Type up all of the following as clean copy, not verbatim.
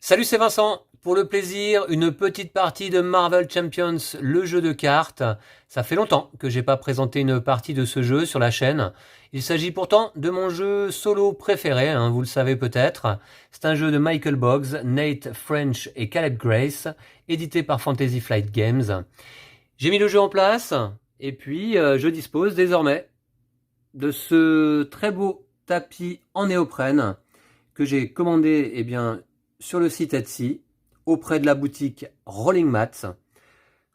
Salut, c'est Vincent. Pour le plaisir, une petite partie de Marvel Champions, le jeu de cartes. Ça fait longtemps que j'ai pas présenté une partie de ce jeu sur la chaîne. Il s'agit pourtant de mon jeu solo préféré, vous le savez peut-être. C'est un jeu de Michael Boggs, Nate French et Caleb Grace, édité par Fantasy Flight Games. J'ai mis le jeu en place, et puis je dispose désormais de ce très beau tapis en néoprène que j'ai commandé sur le site Etsy auprès de la boutique Rolling Mats,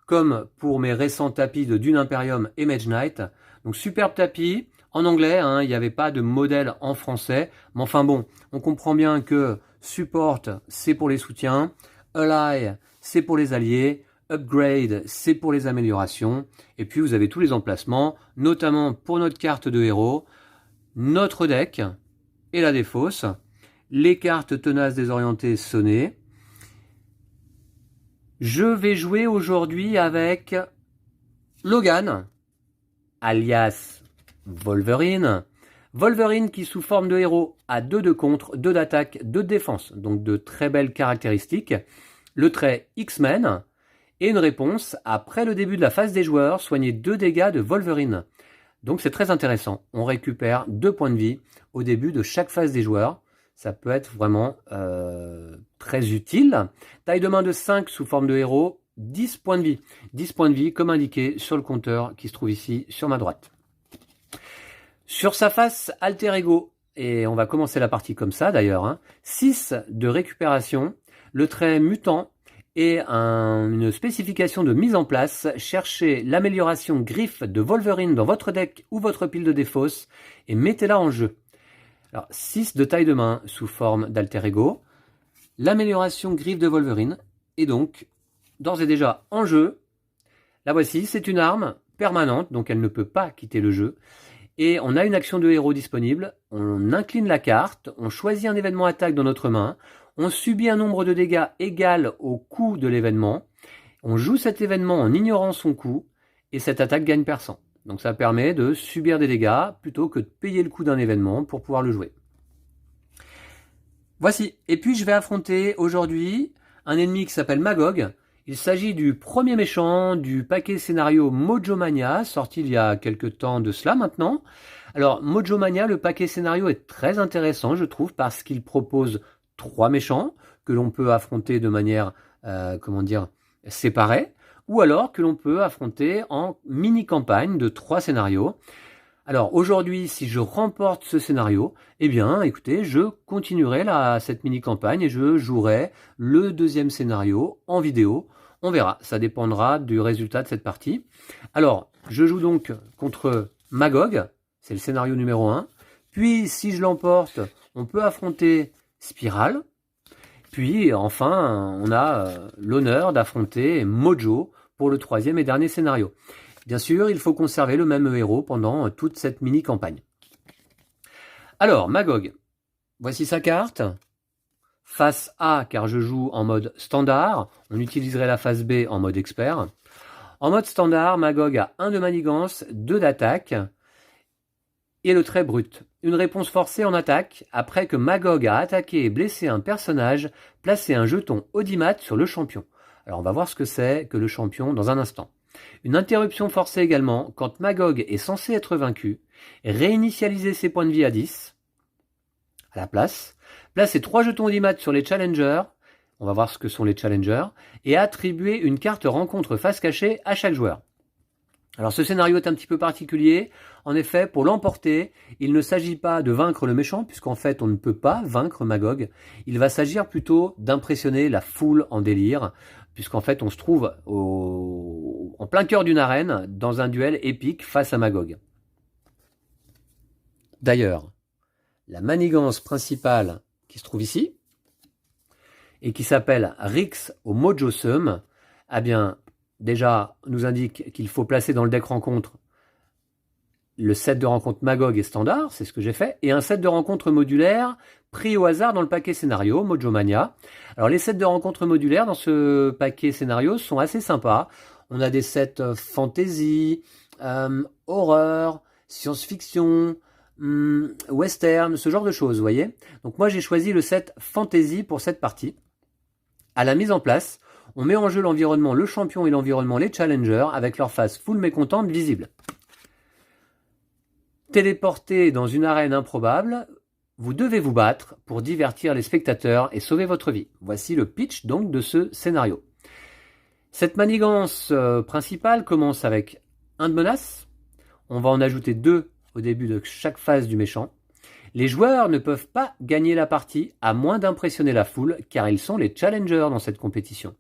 comme pour mes récents tapis de Dune Imperium et Mage Knight. Donc superbe tapis en anglais, il n'y avait pas de modèle en français, mais enfin bon, on comprend bien que support c'est pour les soutiens, ally c'est pour les alliés, upgrade c'est pour les améliorations, et puis vous avez tous les emplacements, notamment pour notre carte de héros, notre deck et la défausse, les cartes tenaces désorientées sonnées. Je vais jouer aujourd'hui avec Logan, alias Wolverine. Wolverine qui sous forme de héros a 2 de contre, 2 d'attaque, 2 de défense, donc de très belles caractéristiques. Le trait X-Men et une réponse après le début de la phase des joueurs, soigner 2 dégâts de Wolverine. Donc c'est très intéressant, on récupère 2 points de vie au début de chaque phase des joueurs. Ça peut être vraiment très utile. Taille de main de 5 sous forme de héros, 10 points de vie. 10 points de vie comme indiqué sur le compteur qui se trouve ici sur ma droite. Sur sa face alter ego, et on va commencer la partie comme ça d'ailleurs, 6 de récupération, le trait mutant et une spécification de mise en place. Cherchez l'amélioration griffe de Wolverine dans votre deck ou votre pile de défausse et mettez-la en jeu. Alors, 6 de taille de main sous forme d'alter ego. L'amélioration griffe de Wolverine est donc d'ores et déjà en jeu. La voici, c'est une arme permanente, donc elle ne peut pas quitter le jeu. Et on a une action de héros disponible. On incline la carte, on choisit un événement attaque dans notre main, on subit un nombre de dégâts égal au coût de l'événement. On joue cet événement en ignorant son coût, et cette attaque gagne %. Donc ça permet de subir des dégâts plutôt que de payer le coût d'un événement pour pouvoir le jouer. Voici, et puis je vais affronter aujourd'hui un ennemi qui s'appelle Magog. Il s'agit du premier méchant du paquet scénario Mojo Mania, sorti il y a quelques temps de cela maintenant. Alors Mojo Mania, le paquet scénario est très intéressant je trouve parce qu'il propose 3 méchants que l'on peut affronter de manière, séparée, ou alors que l'on peut affronter en mini-campagne de 3 scénarios. Alors aujourd'hui, si je remporte ce scénario, écoutez, je continuerai cette mini-campagne et je jouerai le 2e scénario en vidéo. On verra, ça dépendra du résultat de cette partie. Alors, je joue donc contre Magog, c'est le scénario numéro 1. Puis, si je l'emporte, on peut affronter Spirale. Puis, enfin, on a l'honneur d'affronter Mojo pour le 3e et dernier scénario. Bien sûr, il faut conserver le même héros pendant toute cette mini-campagne. Alors, Magog, voici sa carte. Face A, car je joue en mode standard, on utiliserait la face B en mode expert. En mode standard, Magog a 1 de manigance, 2 d'attaque et le trait brut. Une réponse forcée en attaque, après que Magog a attaqué et blessé un personnage, placez un jeton audimat sur le champion. Alors on va voir ce que c'est que le champion dans un instant. Une interruption forcée également, quand Magog est censé être vaincu, réinitialiser ses points de vie à 10, à la place, placer 3 jetons audimat sur les challengers, on va voir ce que sont les challengers, et attribuer une carte rencontre face cachée à chaque joueur. Alors ce scénario est un petit peu particulier, en effet pour l'emporter, il ne s'agit pas de vaincre le méchant, puisqu'en fait on ne peut pas vaincre Magog, il va s'agir plutôt d'impressionner la foule en délire, puisqu'en fait on se trouve en plein cœur d'une arène, dans un duel épique face à Magog. D'ailleurs, la manigance principale qui se trouve ici, et qui s'appelle Rix au Mojo Sum, déjà nous indique qu'il faut placer dans le deck rencontre le set de rencontre Magog et standard, c'est ce que j'ai fait, et un set de rencontre modulaire pris au hasard dans le paquet scénario, Mojo Mania. Alors les sets de rencontre modulaires dans ce paquet scénario sont assez sympas. On a des sets fantasy, horreur, science-fiction, western, ce genre de choses, vous voyez. Donc moi j'ai choisi le set fantasy pour cette partie. À la mise en place, on met en jeu l'environnement le champion et l'environnement les challengers avec leur face full mécontente visible. Téléporté dans une arène improbable, vous devez vous battre pour divertir les spectateurs et sauver votre vie. Voici le pitch donc de ce scénario. Cette manigance principale commence avec un de menace. On va en ajouter 2 au début de chaque phase du méchant. Les joueurs ne peuvent pas gagner la partie à moins d'impressionner la foule car ils sont les challengers dans cette compétition.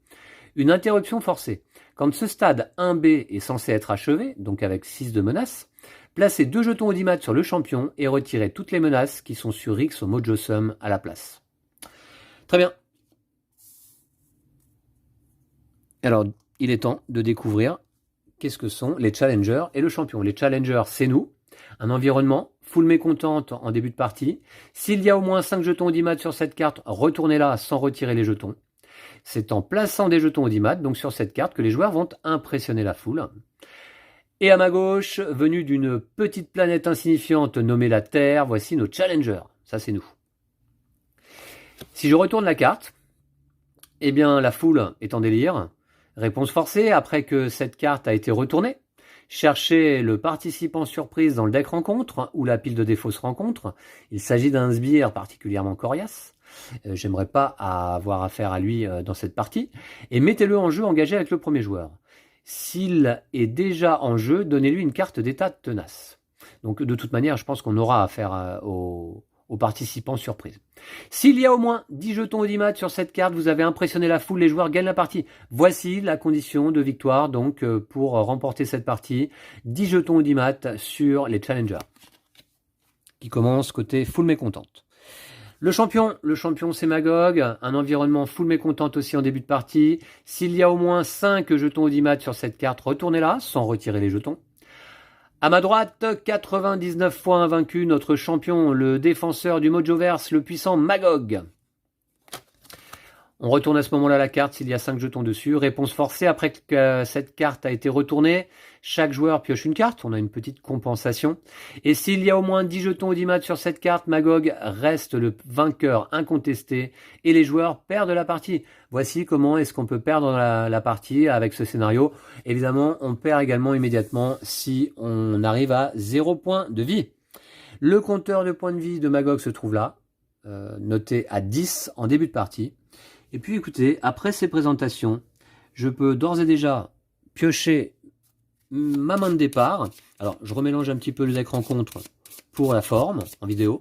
Une interruption forcée. Quand ce stade 1B est censé être achevé, donc avec 6 de menaces, placez 2 jetons audimat sur le champion et retirez toutes les menaces qui sont sur X au Mojo Sum à la place. Très bien. Alors, il est temps de découvrir qu'est-ce que sont les challengers et le champion. Les challengers, c'est nous. Un environnement, full mécontente en début de partie. S'il y a au moins 5 jetons audimat sur cette carte, retournez-la sans retirer les jetons. C'est en plaçant des jetons audimat, donc sur cette carte, que les joueurs vont impressionner la foule. Et à ma gauche, venu d'une petite planète insignifiante nommée la Terre, voici nos challengers. Ça, c'est nous. Si je retourne la carte, eh bien, la foule est en délire. Réponse forcée, après que cette carte a été retournée. Cherchez le participant surprise dans le deck rencontre, où la pile de défauts se rencontre. Il s'agit d'un sbire particulièrement coriace. J'aimerais pas avoir affaire à lui dans cette partie. Et mettez-le en jeu engagé avec le premier joueur. S'il est déjà en jeu, donnez-lui une carte d'état tenace. Donc de toute manière, je pense qu'on aura affaire aux participants surprise. S'il y a au moins 10 jetons audimat sur cette carte, vous avez impressionné la foule, les joueurs gagnent la partie. Voici la condition de victoire donc pour remporter cette partie. 10 jetons audimat sur les challengers, qui commence côté full mécontente. Le champion c'est Magog, un environnement full mécontente aussi en début de partie. S'il y a au moins 5 jetons audimat sur cette carte, retournez-la sans retirer les jetons. À ma droite, 99 fois invaincu, notre champion, le défenseur du Mojoverse, le puissant Magog. On retourne à ce moment-là la carte s'il y a 5 jetons dessus. Réponse forcée, après que cette carte a été retournée, chaque joueur pioche une carte, on a une petite compensation. Et s'il y a au moins 10 jetons audimat sur cette carte, Magog reste le vainqueur incontesté et les joueurs perdent la partie. Voici comment est-ce qu'on peut perdre la partie avec ce scénario. Évidemment, on perd également immédiatement si on arrive à 0 points de vie. Le compteur de points de vie de Magog se trouve là, noté à 10 en début de partie. Et puis écoutez, après ces présentations, je peux d'ores et déjà piocher ma main de départ. Alors, je remélange un petit peu le deck rencontre pour la forme en vidéo.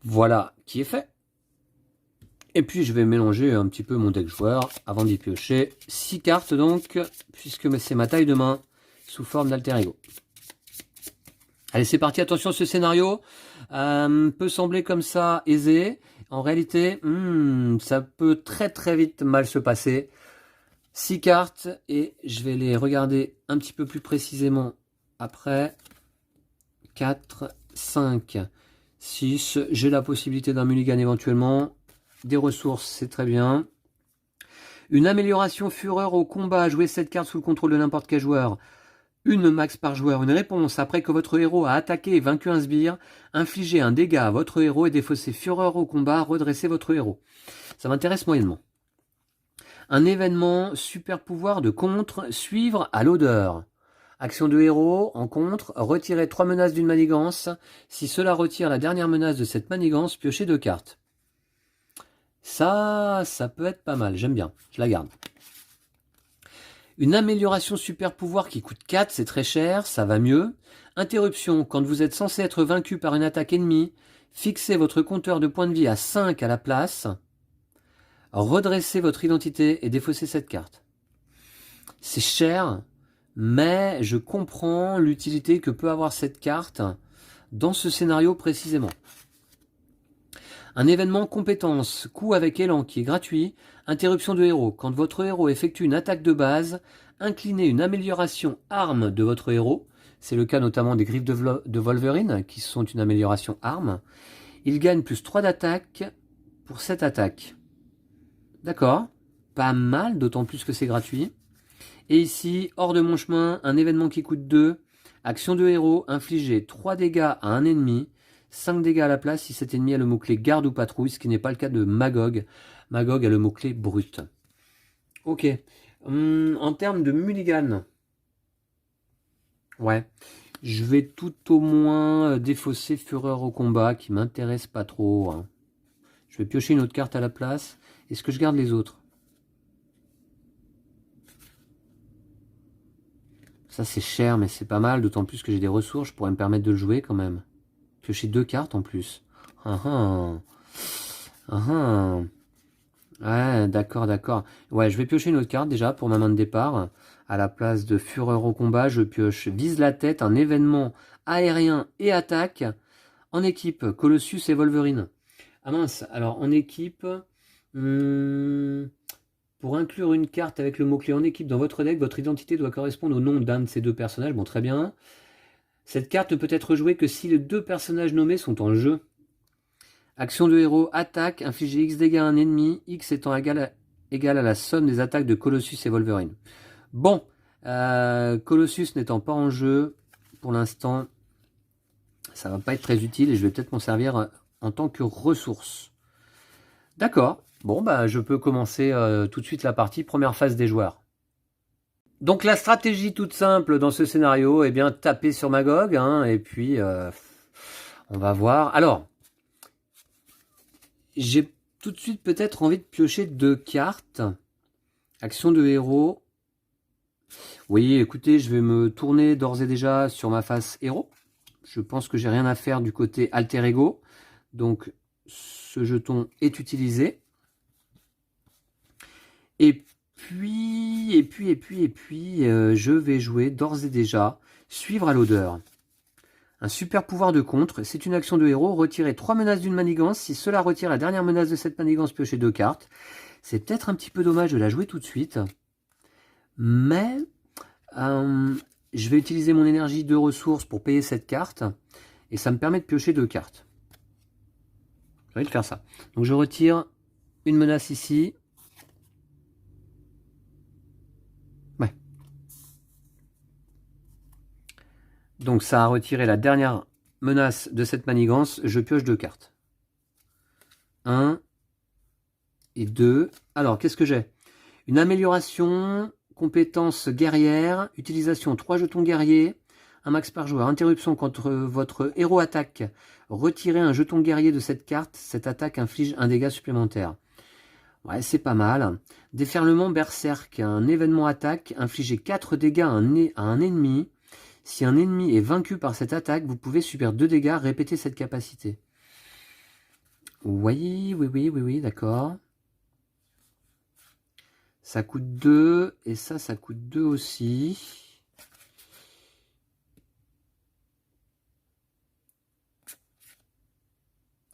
Voilà qui est fait. Et puis, je vais mélanger un petit peu mon deck joueur avant d'y piocher 6 cartes donc, puisque c'est ma taille de main sous forme d'alter ego. Allez, c'est parti. Attention, ce scénario peut sembler comme ça aisé. En réalité, ça peut très très vite mal se passer. 6 cartes et je vais les regarder un petit peu plus précisément après. 4, 5, 6. J'ai la possibilité d'un mulligan éventuellement. Des ressources, c'est très bien. Une amélioration fureur au combat. Jouez cette carte sous le contrôle de n'importe quel joueur. Une max par joueur. Une réponse après que votre héros a attaqué et vaincu un sbire. Infligez un dégât à votre héros et défaussez fureur au combat. Redressez votre héros. Ça m'intéresse moyennement. Un événement super pouvoir de contre. Suivre à l'odeur. Action de héros en contre. Retirez 3 menaces d'une manigance. Si cela retire la dernière menace de cette manigance, piochez 2 cartes. Ça peut être pas mal. J'aime bien. Je la garde. Une amélioration super pouvoir qui coûte 4, c'est très cher, ça va mieux. Interruption, quand vous êtes censé être vaincu par une attaque ennemie, fixez votre compteur de points de vie à 5 à la place. Redressez votre identité et défaussez cette carte. C'est cher, mais je comprends l'utilité que peut avoir cette carte dans ce scénario précisément. Un événement compétence, coup avec élan qui est gratuit, interruption de héros. Quand votre héros effectue une attaque de base, inclinez une amélioration arme de votre héros. C'est le cas notamment des griffes de Wolverine qui sont une amélioration arme. Il gagne plus 3 d'attaque pour cette attaque. D'accord, pas mal, d'autant plus que c'est gratuit. Et ici, hors de mon chemin, un événement qui coûte 2. Action de héros, infliger 3 dégâts à un ennemi. 5 dégâts à la place si cet ennemi a le mot-clé garde ou patrouille, ce qui n'est pas le cas de Magog. Magog a le mot-clé brut. Ok. En termes de mulligan, ouais, je vais tout au moins défausser Fureur au combat, qui m'intéresse pas trop. Hein. Je vais piocher une autre carte à la place. Est-ce que je garde les autres? Ça c'est cher, mais c'est pas mal, d'autant plus que j'ai des ressources, je pourrais me permettre de le jouer quand même. Piocher 2 cartes en plus. Ah ah. Ah ah. Ouais, d'accord, d'accord. Ouais, je vais piocher une autre carte déjà pour ma main de départ. À la place de Fureur au combat, je pioche Vise la tête, un événement aérien et attaque. En équipe, Colossus et Wolverine. Ah mince, alors en équipe, pour inclure une carte avec le mot-clé en équipe dans votre deck, votre identité doit correspondre au nom d'un de ces deux personnages. Bon, très bien. Cette carte ne peut être jouée que si les deux personnages nommés sont en jeu. Action de héros, attaque, infliger X dégâts à un ennemi, X étant égal à la somme des attaques de Colossus et Wolverine. Bon, Colossus n'étant pas en jeu, pour l'instant, ça va pas être très utile et je vais peut-être m'en servir en tant que ressource. D'accord, bon, bah, je peux commencer tout de suite la partie, première phase des joueurs. Donc la stratégie toute simple dans ce scénario, eh bien, taper sur Magog, hein, et puis on va voir. Alors, j'ai tout de suite peut-être envie de piocher 2 cartes. Action de héros. Oui, écoutez, je vais me tourner d'ores et déjà sur ma face héros. Je pense que j'ai rien à faire du côté alter ego. Donc, ce jeton est utilisé. Et puis, je vais jouer d'ores et déjà suivre à l'odeur. Un super pouvoir de contre, c'est une action de héros, retirer 3 menaces d'une manigance. Si cela retire la dernière menace de cette manigance, piochez 2 cartes. C'est peut-être un petit peu dommage de la jouer tout de suite. Mais je vais utiliser mon énergie de ressources pour payer cette carte. Et ça me permet de piocher 2 cartes. J'ai envie de faire ça. Donc je retire une menace ici. Ouais. Donc ça a retiré la dernière menace de cette manigance. Je pioche 2 cartes. 1 et 2. Alors, qu'est-ce que j'ai? Une amélioration, compétence guerrière, utilisation 3 jetons guerriers, un max par joueur. Interruption quand votre héros attaque. Retirez un jeton guerrier de cette carte. Cette attaque inflige un dégât supplémentaire. Ouais, c'est pas mal. Déferlement berserk. Un événement attaque. Infligez 4 dégâts à un ennemi. Si un ennemi est vaincu par cette attaque, vous pouvez subir 2 dégâts. Répétez cette capacité. Oui, d'accord. Ça coûte 2. Et ça coûte 2 aussi.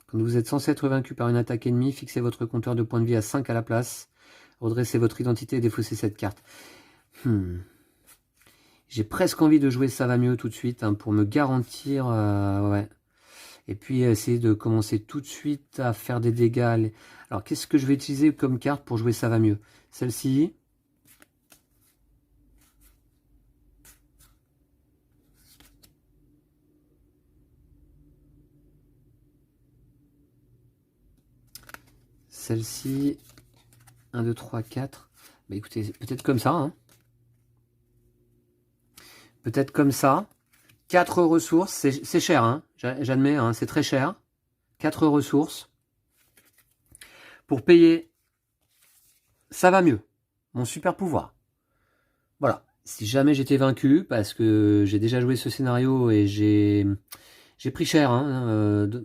Quand vous êtes censé être vaincu par une attaque ennemie, fixez votre compteur de points de vie à 5 à la place. Redressez votre identité et défaussez cette carte. J'ai presque envie de jouer ça va mieux tout de suite hein, pour me garantir. Ouais. Et puis essayer de commencer tout de suite à faire des dégâts. Alors qu'est-ce que je vais utiliser comme carte pour jouer ça va mieux? Celle-ci. Celle-ci. 1, 2, 3, 4. Bah écoutez, peut-être comme ça. Hein. Peut-être comme ça. 4 ressources. C'est cher, hein. J'admets, hein, c'est très cher. 4 ressources. Pour payer, ça va mieux. Mon super pouvoir. Voilà. Si jamais j'étais vaincu, parce que j'ai déjà joué ce scénario et j'ai pris cher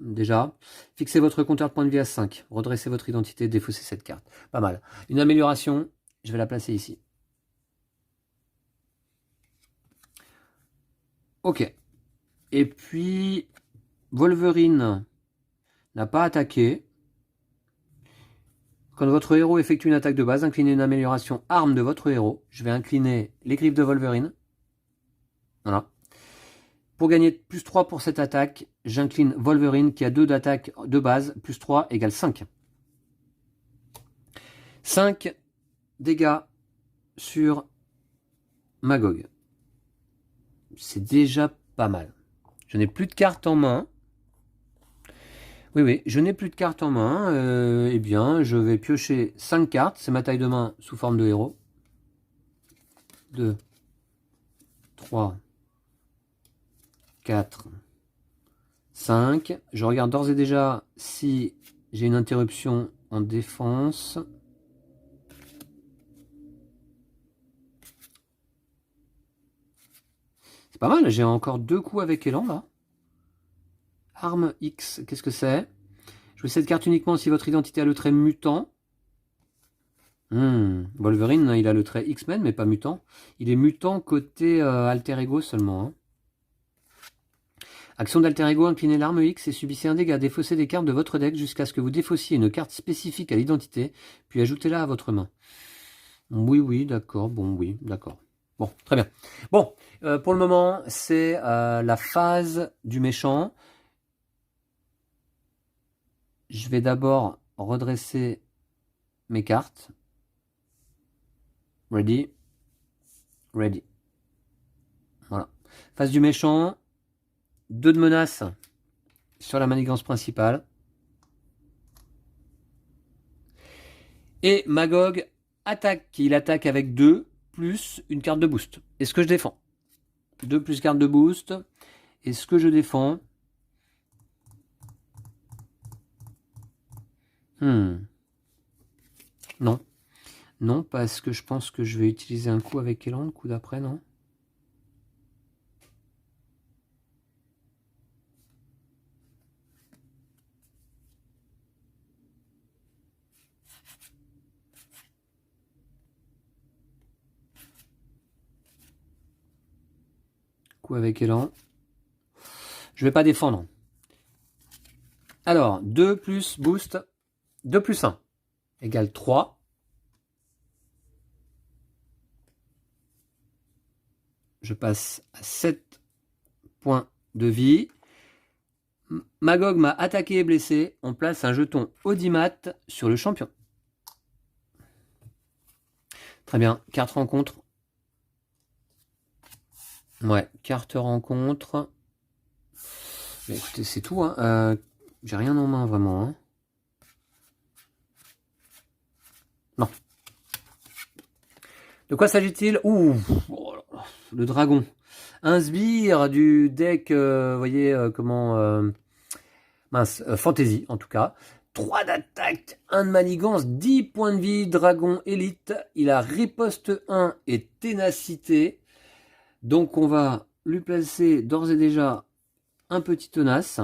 déjà. Fixez votre compteur de points de vie à 5. Redressez votre identité, défaussez cette carte. Pas mal. Une amélioration, je vais la placer ici. Ok. Et puis, Wolverine n'a pas attaqué. Quand votre héros effectue une attaque de base, inclinez une amélioration arme de votre héros. Je vais incliner les griffes de Wolverine. Voilà. Pour gagner plus 3 pour cette attaque, j'incline Wolverine qui a 2 d'attaque de base, plus 3 égale 5. 5 dégâts sur Magog. C'est déjà pas mal. Je n'ai plus de cartes en main. Oui, oui, je n'ai plus de cartes en main. Eh bien, je vais piocher 5 cartes. C'est ma taille de main sous forme de héros. 2, 3, 4, 5. Je regarde d'ores et déjà si j'ai une interruption en défense. C'est pas mal, j'ai encore 2 coups avec élan là. Arme X, qu'est-ce que c'est? Jouez cette carte uniquement si votre identité a le trait mutant. Wolverine, il a le trait X-Men, mais pas mutant. Il est mutant côté alter ego seulement. Hein. Action d'alter ego, inclinez l'arme X et subissez un dégât. Défaussez des cartes de votre deck jusqu'à ce que vous défaussiez une carte spécifique à l'identité, puis ajoutez-la à votre main. Oui, oui, d'accord. Bon, oui, d'accord. Bon, très bien. Bon, pour le moment, c'est la phase du méchant. Je vais d'abord redresser mes cartes. Ready. Ready. Voilà. Phase du méchant. 2 de menace sur la manigance principale. Et Magog attaque. Il attaque avec 2 plus une carte de boost. Est-ce que je défends? 2 plus carte de boost. Est-ce que je défends? Non. Non, parce que je pense que je vais utiliser un coup avec élan, le coup d'après, non? Coup avec élan. Je vais pas défendre. Alors, 2 plus boost, 2 plus 1 égale 3. Je passe à 7 points de vie. Magog m'a attaqué et blessé. On place un jeton Audimat sur le champion. Très bien. Carte rencontre. Ouais, carte rencontre. Mais écoutez, c'est tout. Hein. J'ai rien en main vraiment. Hein. Non. De quoi s'agit-il? Ouh, le dragon. Un sbire du deck, vous voyez comment... mince, fantasy en tout cas. 3 d'attaque, 1 de manigance, 10 points de vie, dragon élite. Il a riposte 1 et ténacité. Donc on va lui placer d'ores et déjà un petit tenace.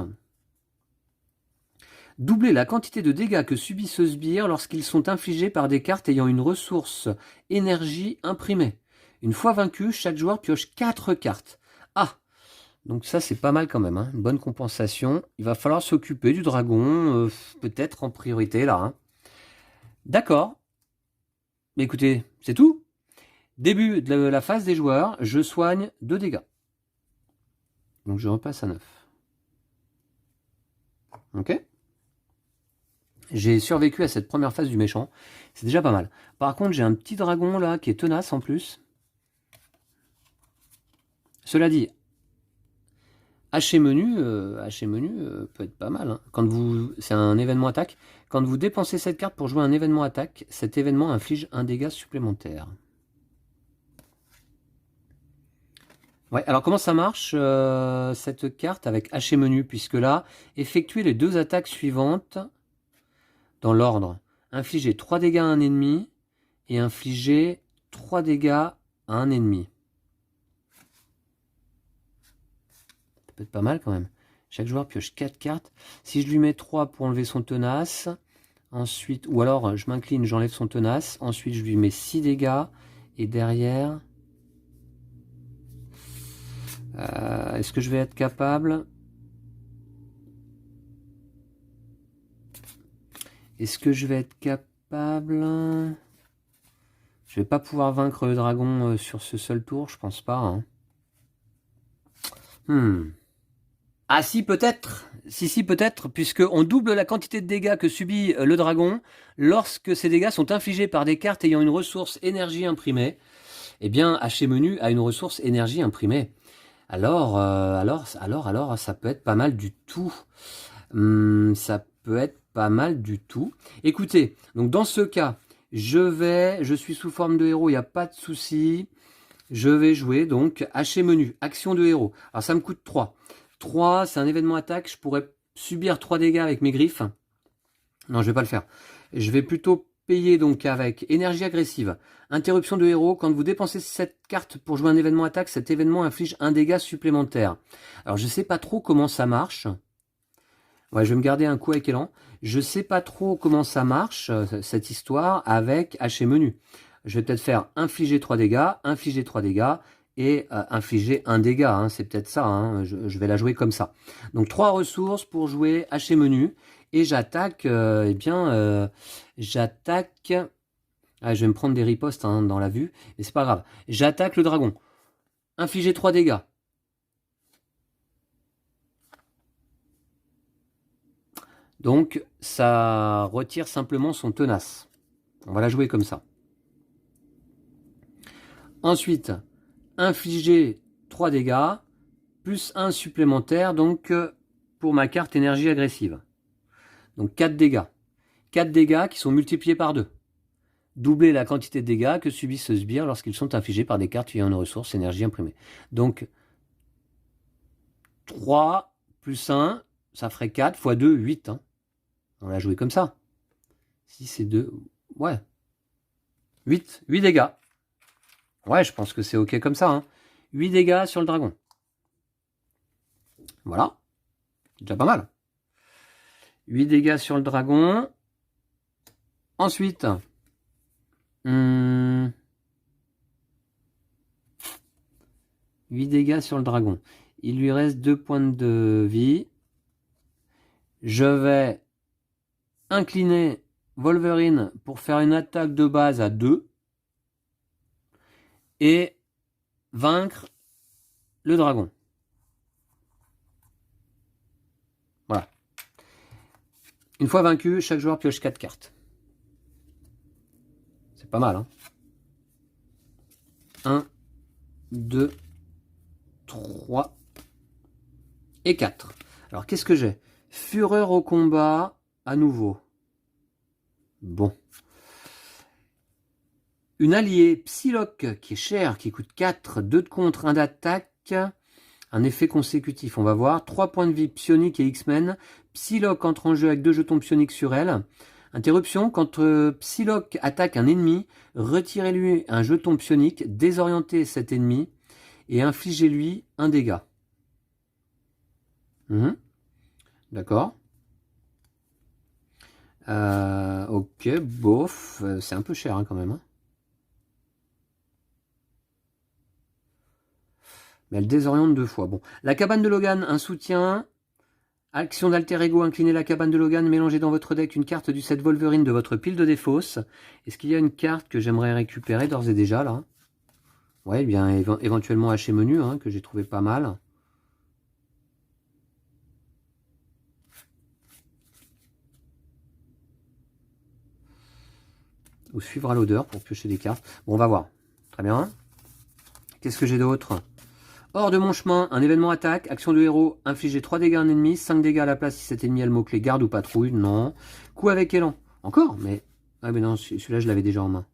Doubler la quantité de dégâts que subit ce sbire lorsqu'ils sont infligés par des cartes ayant une ressource énergie imprimée. Une fois vaincu, chaque joueur pioche 4 cartes. Ah, donc ça c'est pas mal quand même, hein. Une bonne compensation. Il va falloir s'occuper du dragon, peut-être en priorité là. Hein. D'accord. Mais écoutez, c'est tout. Début de la phase des joueurs, je soigne 2 dégâts. Donc je repasse à 9. Ok. J'ai survécu à cette première phase du méchant. C'est déjà pas mal. Par contre, j'ai un petit dragon là qui est tenace en plus. Cela dit, hacher menu peut être pas mal. Hein. Quand c'est un événement attaque. Quand vous dépensez cette carte pour jouer un événement attaque, cet événement inflige un dégât supplémentaire. Ouais, alors comment ça marche cette carte avec hacher menu? Puisque là, effectuez les 2 attaques suivantes dans l'ordre. Infliger 3 dégâts à un ennemi et infliger 3 dégâts à un ennemi. Ça peut être pas mal quand même. Chaque joueur pioche 4 cartes. Si je lui mets 3 pour enlever son tenace, ensuite, ou alors je m'incline, j'enlève son tenace, ensuite je lui mets 6 dégâts, et derrière... est-ce que je vais être capable? Est-ce que je vais être capable? Je vais pas pouvoir vaincre le dragon sur ce seul tour, je pense pas. Hein. Ah si, peut-être. Si, peut-être, puisqu'on double la quantité de dégâts que subit le dragon lorsque ces dégâts sont infligés par des cartes ayant une ressource énergie imprimée. Eh bien, hacher menu a une ressource énergie imprimée. Alors, ça peut être pas mal du tout. Ça peut être pas mal du tout. Écoutez, donc dans ce cas, je suis sous forme de héros, il n'y a pas de souci. Je vais jouer donc hacher menu, action de héros. Alors ça me coûte 3. 3, c'est un événement attaque, je pourrais subir 3 dégâts avec mes griffes. Non, je vais pas le faire. Je vais plutôt payer donc avec énergie agressive. Interruption de héros, quand vous dépensez cette carte pour jouer un événement attaque, cet événement inflige un dégât supplémentaire. Alors je sais pas trop comment ça marche. Ouais, je vais me garder un coup avec élan. Je sais pas trop comment ça marche, cette histoire, avec hacher menu. Je vais peut-être faire infliger 3 dégâts et infliger 1 dégât. Hein, c'est peut-être ça, hein, je vais la jouer comme ça. Donc 3 ressources pour jouer hacher menu. Et j'attaque, j'attaque... Ah, je vais me prendre des ripostes hein, dans la vue, mais c'est pas grave. J'attaque le dragon. Infliger 3 dégâts. Donc, ça retire simplement son tenace. On va la jouer comme ça. Ensuite, infliger 3 dégâts, plus 1 supplémentaire, donc pour ma carte énergie agressive. Donc 4 dégâts. 4 dégâts qui sont multipliés par 2. Doubler la quantité de dégâts que subissent ce sbire lorsqu'ils sont infligés par des cartes ayant une ressource énergie imprimée. Donc, 3 plus 1, ça ferait 4 fois 2, 8. Hein. On l'a joué comme ça. Si c'est 2, ouais. 8 dégâts. Ouais, je pense que c'est ok comme ça. Hein. 8 dégâts sur le dragon. Voilà. C'est déjà pas mal. 8 dégâts sur le dragon. Ensuite, 8 dégâts sur le dragon. Il lui reste 2 points de vie. Je vais incliner Wolverine pour faire une attaque de base à 2. Et vaincre le dragon. Voilà. Une fois vaincu, chaque joueur pioche 4 cartes. C'est pas mal, hein. 1, 2, 3 et 4. Alors, qu'est-ce que j'ai? Fureur au combat, à nouveau. Bon. Une alliée Psylocke qui est chère, qui coûte 4, 2 de contre, 1 d'attaque. Un effet consécutif, on va voir. 3 points de vie psionique et X-Men. Psylocke entre en jeu avec 2 jetons psioniques sur elle. Interruption, quand Psylocke attaque un ennemi, retirez-lui un jeton psionique, désorientez cet ennemi et infligez-lui un dégât. D'accord. Ok, bof, c'est un peu cher hein, quand même. Hein. Mais elle désoriente 2 fois. Bon, la cabane de Logan, un soutien. Action d'alter ego, inclinez la cabane de Logan, mélangez dans votre deck une carte du set Wolverine de votre pile de défausse. Est-ce qu'il y a une carte que j'aimerais récupérer d'ores et déjà là? Ouais, bien éventuellement hacher menu, hein, que j'ai trouvé pas mal. Ou suivre à l'odeur pour piocher des cartes. Bon, on va voir. Très bien. Qu'est-ce que j'ai d'autre? Hors de mon chemin, un événement attaque, action de héros, infliger 3 dégâts à un ennemi, 5 dégâts à la place si cet ennemi a le mot-clé garde ou patrouille, non. Coup avec élan, encore, mais... Ah mais non, celui-là je l'avais déjà en main.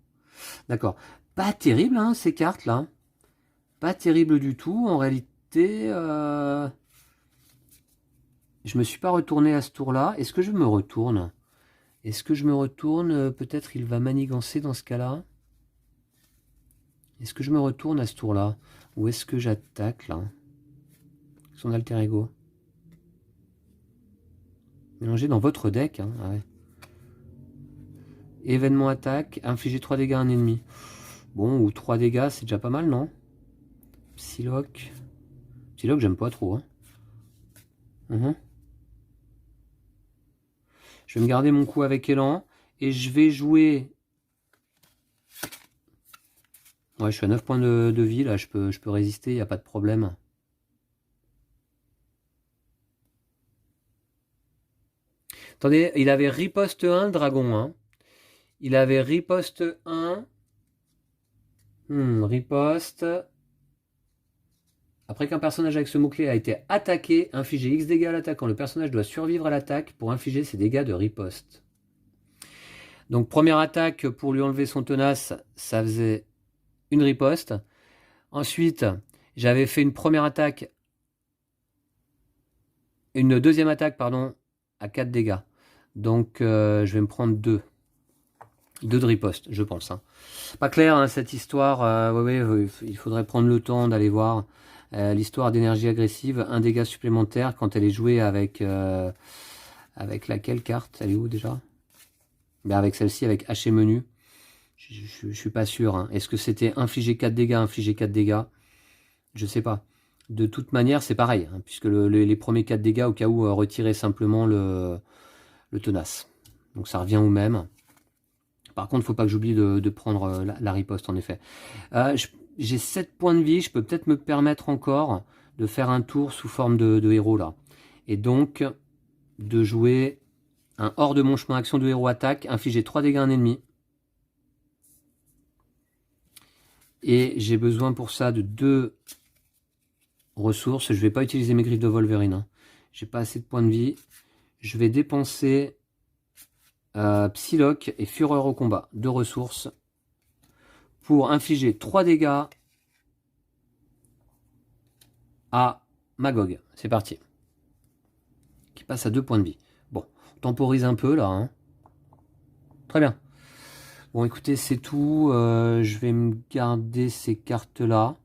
D'accord. Pas terrible, hein, ces cartes-là. Pas terrible du tout, en réalité... Je me suis pas retourné à ce tour-là. Est-ce que je me retourne? Est-ce que je me retourne? Peut-être il va manigancer dans ce cas-là. Est-ce que je me retourne à ce tour-là? Ou est-ce que j'attaque, là? Son alter ego. Mélangez dans votre deck. Hein. Ah ouais. Événement attaque. Infliger 3 dégâts à un ennemi. Bon, ou 3 dégâts, c'est déjà pas mal, non? Psylocke. Psylocke, j'aime pas trop. Hein. Je vais me garder mon coup avec élan. Et je vais jouer... Ouais, je suis à 9 points de vie, là. Je peux résister, il n'y a pas de problème. Attendez, il avait riposte 1, dragon. Hein. Il avait riposte 1. Riposte. Après qu'un personnage avec ce mot-clé a été attaqué, infliger X dégâts à l'attaquant. Le personnage doit survivre à l'attaque pour infliger ses dégâts de riposte. Donc première attaque pour lui enlever son tenace, ça faisait une riposte. Ensuite, j'avais fait une deuxième attaque, pardon, à 4 dégâts. Donc je vais me prendre 2 de riposte, je pense. Hein. Pas clair hein, cette histoire. Il faudrait prendre le temps d'aller voir l'histoire d'énergie agressive. Un dégât supplémentaire quand elle est jouée avec laquelle carte? Elle est où déjà? Ben avec celle-ci, avec H et menu. Je suis pas sûr. Hein. Est-ce que c'était infliger 4 dégâts? Je sais pas. De toute manière, c'est pareil, hein, puisque les premiers 4 dégâts, au cas où, retirer simplement le tenace. Donc ça revient au même. Par contre, il ne faut pas que j'oublie de prendre la riposte, en effet. J'ai 7 points de vie, je peux peut-être me permettre encore de faire un tour sous forme de héros, là. Et donc, de jouer un hors de mon chemin, action de héros attaque, infliger 3 dégâts à un ennemi. Et j'ai besoin pour ça de 2 ressources. Je ne vais pas utiliser mes griffes de Wolverine. Hein. J'ai pas assez de points de vie. Je vais dépenser Psylocke et Fureur au combat. 2 ressources. Pour infliger 3 dégâts à Magog. C'est parti. Qui passe à 2 points de vie. Bon, on temporise un peu là. Hein. Très bien. Bon, écoutez, c'est tout. Je vais me garder ces cartes-là.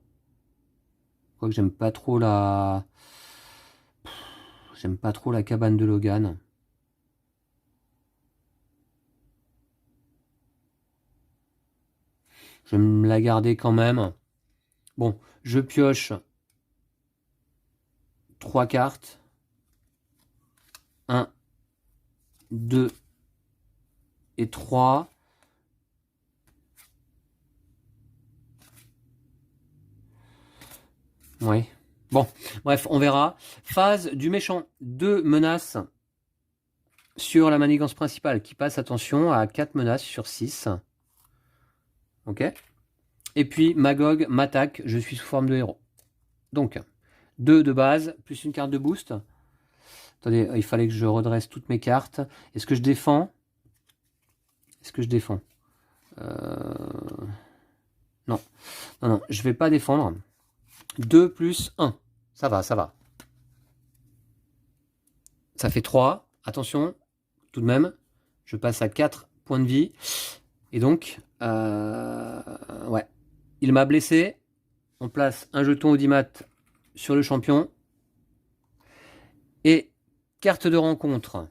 Quoique j'aime pas trop la... J'aime pas trop la cabane de Logan. Je vais me la garder quand même. Bon, je pioche 3 cartes. 1, 2 et 3. Oui. Bon, bref, on verra. Phase du méchant. 2 menaces sur la manigance principale qui passe, attention, à 4 menaces sur 6. Ok. Et puis, Magog m'attaque, je suis sous forme de héros. Donc, 2 de base, plus une carte de boost. Attendez, il fallait que je redresse toutes mes cartes. Est-ce que je défends? Non. Non, je vais pas défendre. 2 plus 1. Ça va. Ça fait 3. Attention, tout de même, je passe à 4 points de vie. Et donc, ouais. Il m'a blessé. On place un jeton audimat sur le champion. Et carte de rencontre.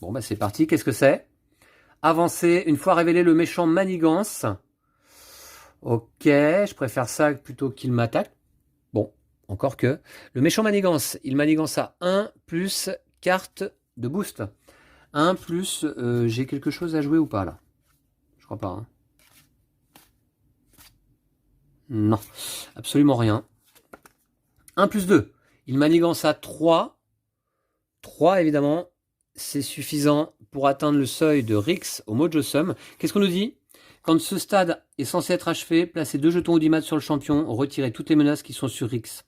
Bon, bah c'est parti. Qu'est-ce que c'est? Avancer. Une fois révélé le méchant manigance. Ok, je préfère ça plutôt qu'il m'attaque. Bon, encore que. Le méchant manigance, il manigance à 1 plus carte de boost. 1 plus... j'ai quelque chose à jouer ou pas là? Je crois pas. Hein. Non, absolument rien. 1 plus 2. Il manigance à 3. 3 évidemment, c'est suffisant pour atteindre le seuil de Rix au Mojo Sum. Qu'est-ce qu'on nous dit? Quand ce stade est censé être achevé, placez 2 jetons audimat sur le champion, retirez toutes les menaces qui sont sur Rix.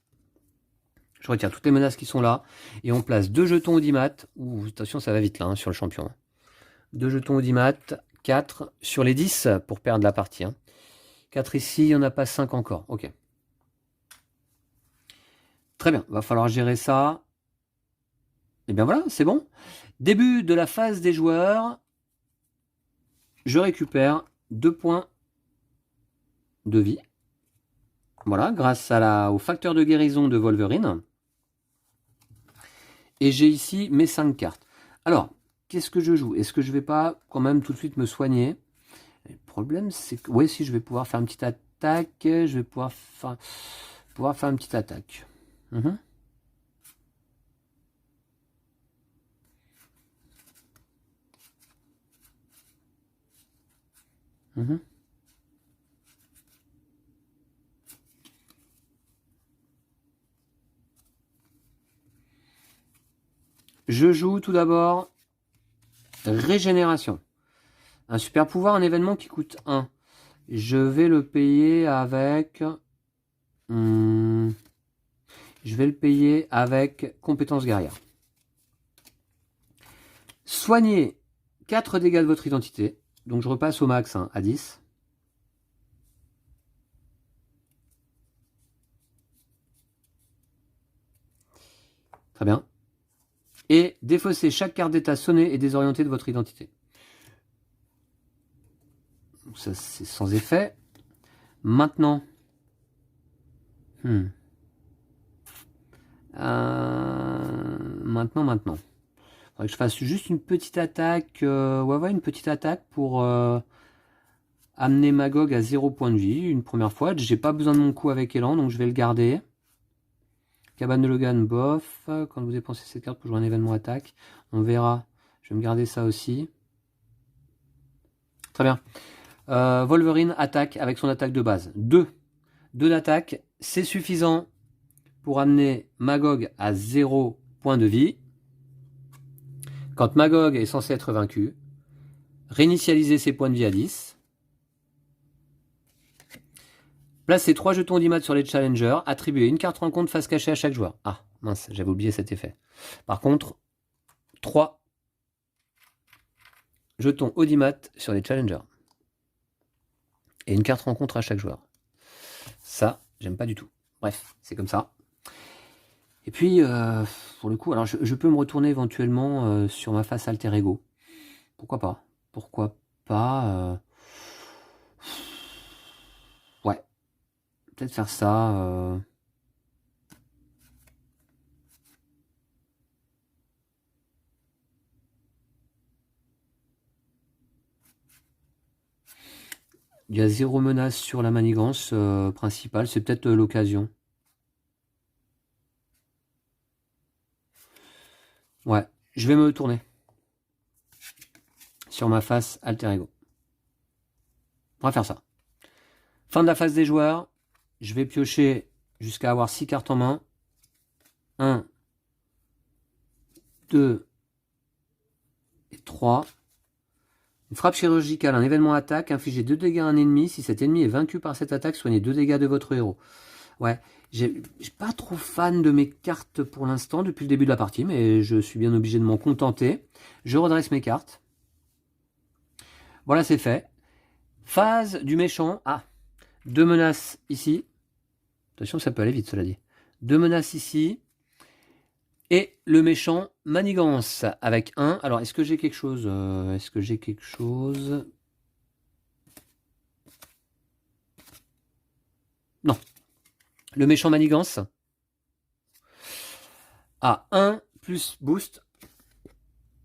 Je retire toutes les menaces qui sont là, et on place 2 jetons audimat. Ouh, attention, ça va vite là, hein, sur le champion. 2 jetons audimat, 4 sur les 10 pour perdre la partie. Hein. 4 ici, il n'y en a pas 5 encore. Ok. Très bien, va falloir gérer ça. Et bien voilà, c'est bon. Début de la phase des joueurs. Je récupère 2 points de vie. Voilà, grâce au facteur de guérison de Wolverine. Et j'ai ici mes 5 cartes. Alors, qu'est-ce que je joue? Est-ce que je vais pas quand même tout de suite me soigner? Le problème, c'est que... Oui, si je vais pouvoir faire une petite attaque. Je vais pouvoir faire une petite attaque. Je joue tout d'abord régénération. Un super pouvoir, un événement qui coûte 1. Je vais le payer avec... Je vais le payer avec compétence guerrière. Soignez 4 dégâts de votre identité. Donc je repasse au max hein, à 10. Très bien. Et défaussez chaque carte d'état sonnée et désorientée de votre identité. Donc ça c'est sans effet. Maintenant. Maintenant. Faudrait que je fasse juste une petite attaque. Ouais, une petite attaque pour amener Magog à 0 point de vie une première fois. J'ai pas besoin de mon coup avec Élan, donc je vais le garder. Cabane de Logan, bof. Quand vous dépensez cette carte pour jouer un événement attaque, on verra. Je vais me garder ça aussi. Très bien. Wolverine attaque avec son attaque de base. 2 d'attaque, c'est suffisant pour amener Magog à 0 point de vie. Quand Magog est censé être vaincu, réinitialisez ses points de vie à 10. Placez 3 jetons d'IMAT sur les challengers. Attribuez une carte rencontre face cachée à chaque joueur. Ah, mince, j'avais oublié cet effet. Par contre, 3 jetons Audimat sur les challengers. Et une carte rencontre à chaque joueur. Ça, j'aime pas du tout. Bref, c'est comme ça. Et puis, pour le coup, alors je peux me retourner éventuellement sur ma face alter ego. Pourquoi pas? Pourquoi pas Ouais. Peut-être faire ça. Il y a 0 menace sur la manigance principale. C'est peut-être l'occasion. Ouais, je vais me tourner sur ma face alter ego. On va faire ça. Fin de la phase des joueurs. Je vais piocher jusqu'à avoir 6 cartes en main. 1, 2 et 3. Une frappe chirurgicale, un événement attaque, infligez 2 dégâts à un ennemi. Si cet ennemi est vaincu par cette attaque, soignez 2 dégâts de votre héros. Ouais, j'ai pas trop fan de mes cartes pour l'instant depuis le début de la partie, mais je suis bien obligé de m'en contenter. Je redresse mes cartes. Voilà, c'est fait. Phase du méchant. Ah, 2 menaces ici. Attention, ça peut aller vite, cela dit. 2 menaces ici. Et le méchant manigance avec 1. Alors, est-ce que j'ai quelque chose Non. Le méchant manigance a 1 plus boost.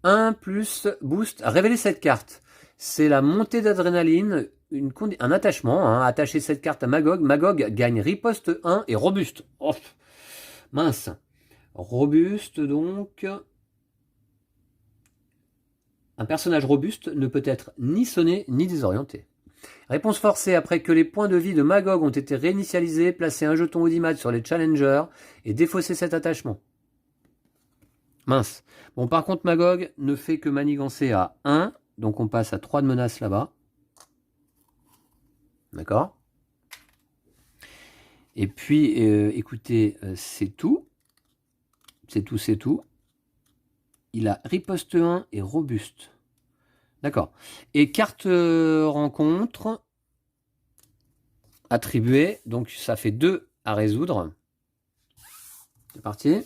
1 plus boost. Révélez cette carte. C'est la montée d'adrénaline, un attachement. Hein. Attachez cette carte à Magog. Magog gagne riposte 1 et robuste. Oh, mince. Robuste, donc. Un personnage robuste ne peut être ni sonné ni désorienté. Réponse forcée, après que les points de vie de Magog ont été réinitialisés, placez un jeton Audimat sur les challengers et défaussez cet attachement. Mince. Bon, par contre, Magog ne fait que manigancer à 1, donc on passe à 3 de menaces là-bas. D'accord. Et puis, écoutez, c'est tout. C'est tout. Il a riposte 1 et robuste. D'accord. Et carte rencontre attribuée. Donc ça fait 2 à résoudre. C'est parti.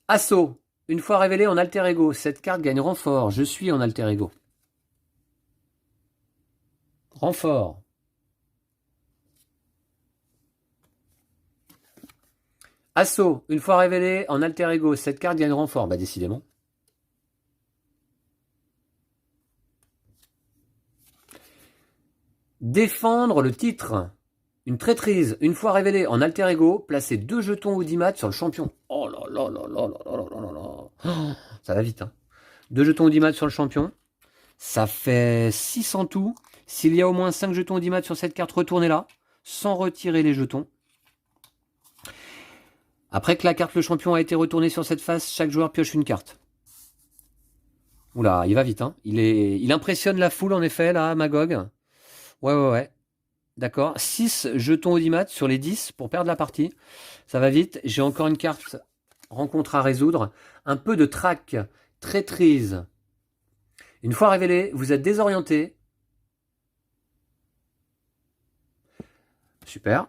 Assaut. Une fois révélée en alter ego, cette carte gagne renfort. Je suis en alter ego. Renfort. Assaut. Une fois révélée en alter ego, cette carte gagne renfort. Bah décidément. Défendre le titre. Une traîtrise. Une fois révélée en alter ego, placez 2 jetons Audimat sur le champion. Oh là là là là là là là là. Oh, ça va vite. Hein. 2 jetons Audimat sur le champion. Ça fait 6 en tout. S'il y a au moins 5 jetons Audimat sur cette carte, retournez-la. Sans retirer les jetons. Après que la carte le champion a été retournée sur cette face, chaque joueur pioche une carte. Oula, il va vite. Hein. Il impressionne la foule en effet, là, Magog. Ouais. D'accord, 6 jetons audimat sur les 10 pour perdre la partie. Ça va vite. J'ai encore une carte rencontre à résoudre. Un peu de trac, traîtrise. Une fois révélé, vous êtes désorienté. Super.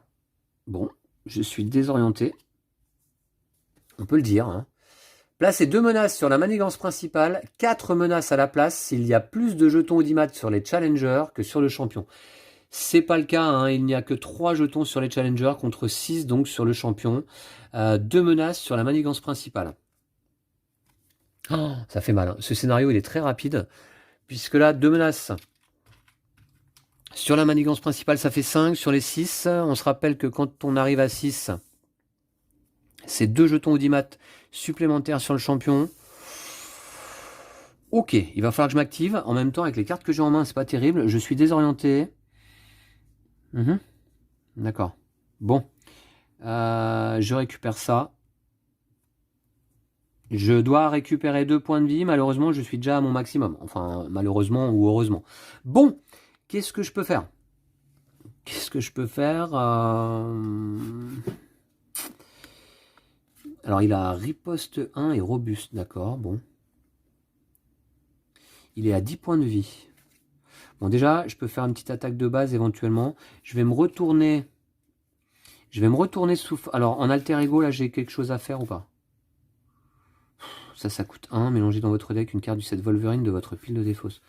Bon, je suis désorienté. On peut le dire. Hein. Placez 2 menaces sur la manigance principale, 4 menaces à la place s'il y a plus de jetons audimat sur les challengers que sur le champion. C'est pas le cas, hein. Il n'y a que 3 jetons sur les challengers contre 6 donc sur le champion. 2 menaces sur la manigance principale. Oh, ça fait mal. Hein. Ce scénario il est très rapide. Puisque là, 2 menaces sur la manigance principale, ça fait 5. Sur les 6, on se rappelle que quand on arrive à 6, c'est 2 jetons audimat supplémentaires sur le champion. Ok, il va falloir que je m'active. En même temps, avec les cartes que j'ai en main, c'est pas terrible. Je suis désorienté. D'accord. Bon. Je récupère ça. Je dois récupérer 2 points de vie. Malheureusement, je suis déjà à mon maximum. Enfin, malheureusement ou heureusement. Bon, qu'est-ce que je peux faire? Qu'est-ce que je peux faire Alors, il a riposte 1 et robuste. D'accord, bon. Il est à 10 points de vie. Bon, déjà, je peux faire une petite attaque de base éventuellement. Je vais me retourner. Sous... Alors, en alter ego, là, j'ai quelque chose à faire ou pas? Ça coûte 1. Mélangez dans votre deck une carte du set Wolverine de votre pile de défausse.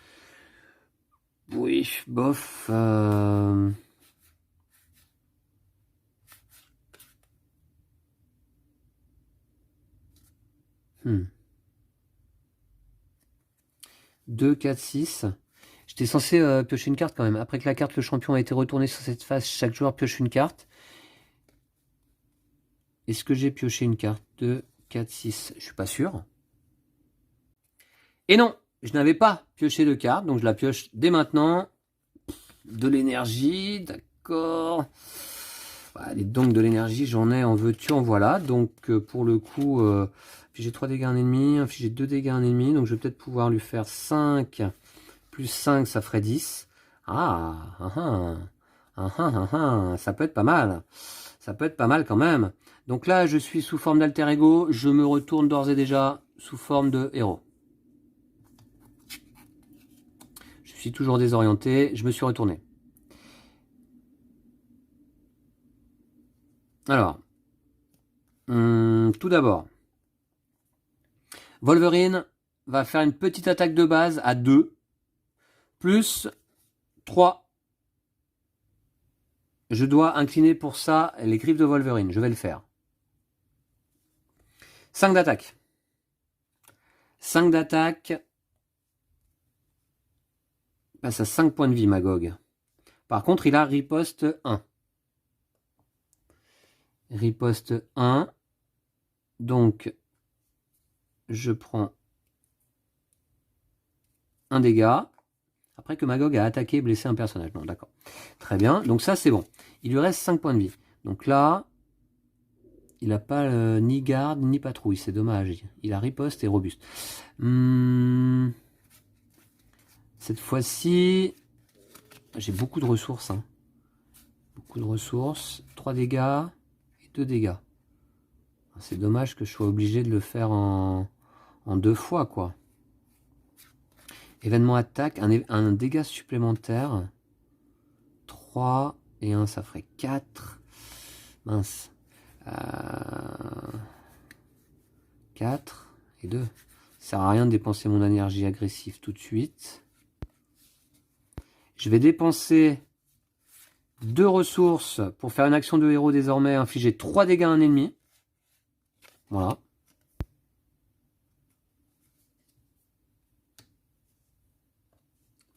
Oui, bof. 2, 4, 6. J'étais censé piocher une carte quand même. Après que la carte le champion a été retournée sur cette phase, chaque joueur pioche une carte. Est-ce que j'ai pioché une carte? 2, 4, 6. Je suis pas sûr. Et non, je n'avais pas pioché de carte, donc je la pioche dès maintenant. De l'énergie, d'accord. Allez, donc de l'énergie, j'en ai en veux-tu, en voilà. Donc pour le coup, j'ai 3 dégâts à un ennemi, j'ai 2 dégâts à un ennemi, donc je vais peut-être pouvoir lui faire 5 plus 5, ça ferait 10. Ça peut être pas mal. Ça peut être pas mal quand même. Donc là, je suis sous forme d'alter ego, je me retourne d'ores et déjà sous forme de héros. Je suis toujours désorienté, je me suis retourné. Alors, tout d'abord, Wolverine va faire une petite attaque de base à 2, plus 3. Je dois incliner pour ça les griffes de Wolverine, je vais le faire. 5 d'attaque. 5 d'attaque. Passe à 5 points de vie, Magog. Par contre, il a riposte 1. Riposte 1. Donc, je prends un dégât. Après que Magog a attaqué et blessé un personnage. Non, d'accord. Très bien. Donc ça, c'est bon. Il lui reste 5 points de vie. Donc là, il n'a pas ni garde ni patrouille. C'est dommage. Il a riposte et robuste. Cette fois-ci, j'ai beaucoup de ressources. Hein. Beaucoup de ressources. 3 dégâts et 2 dégâts. C'est dommage que je sois obligé de le faire en 2 fois, quoi. Événement attaque, un dégât supplémentaire. 3 et 1, ça ferait 4. Mince. 4 et 2. Ça sert à rien de dépenser mon énergie agressive tout de suite. Je vais dépenser 2 ressources pour faire une action de héros désormais, infliger 3 dégâts à un ennemi. Voilà.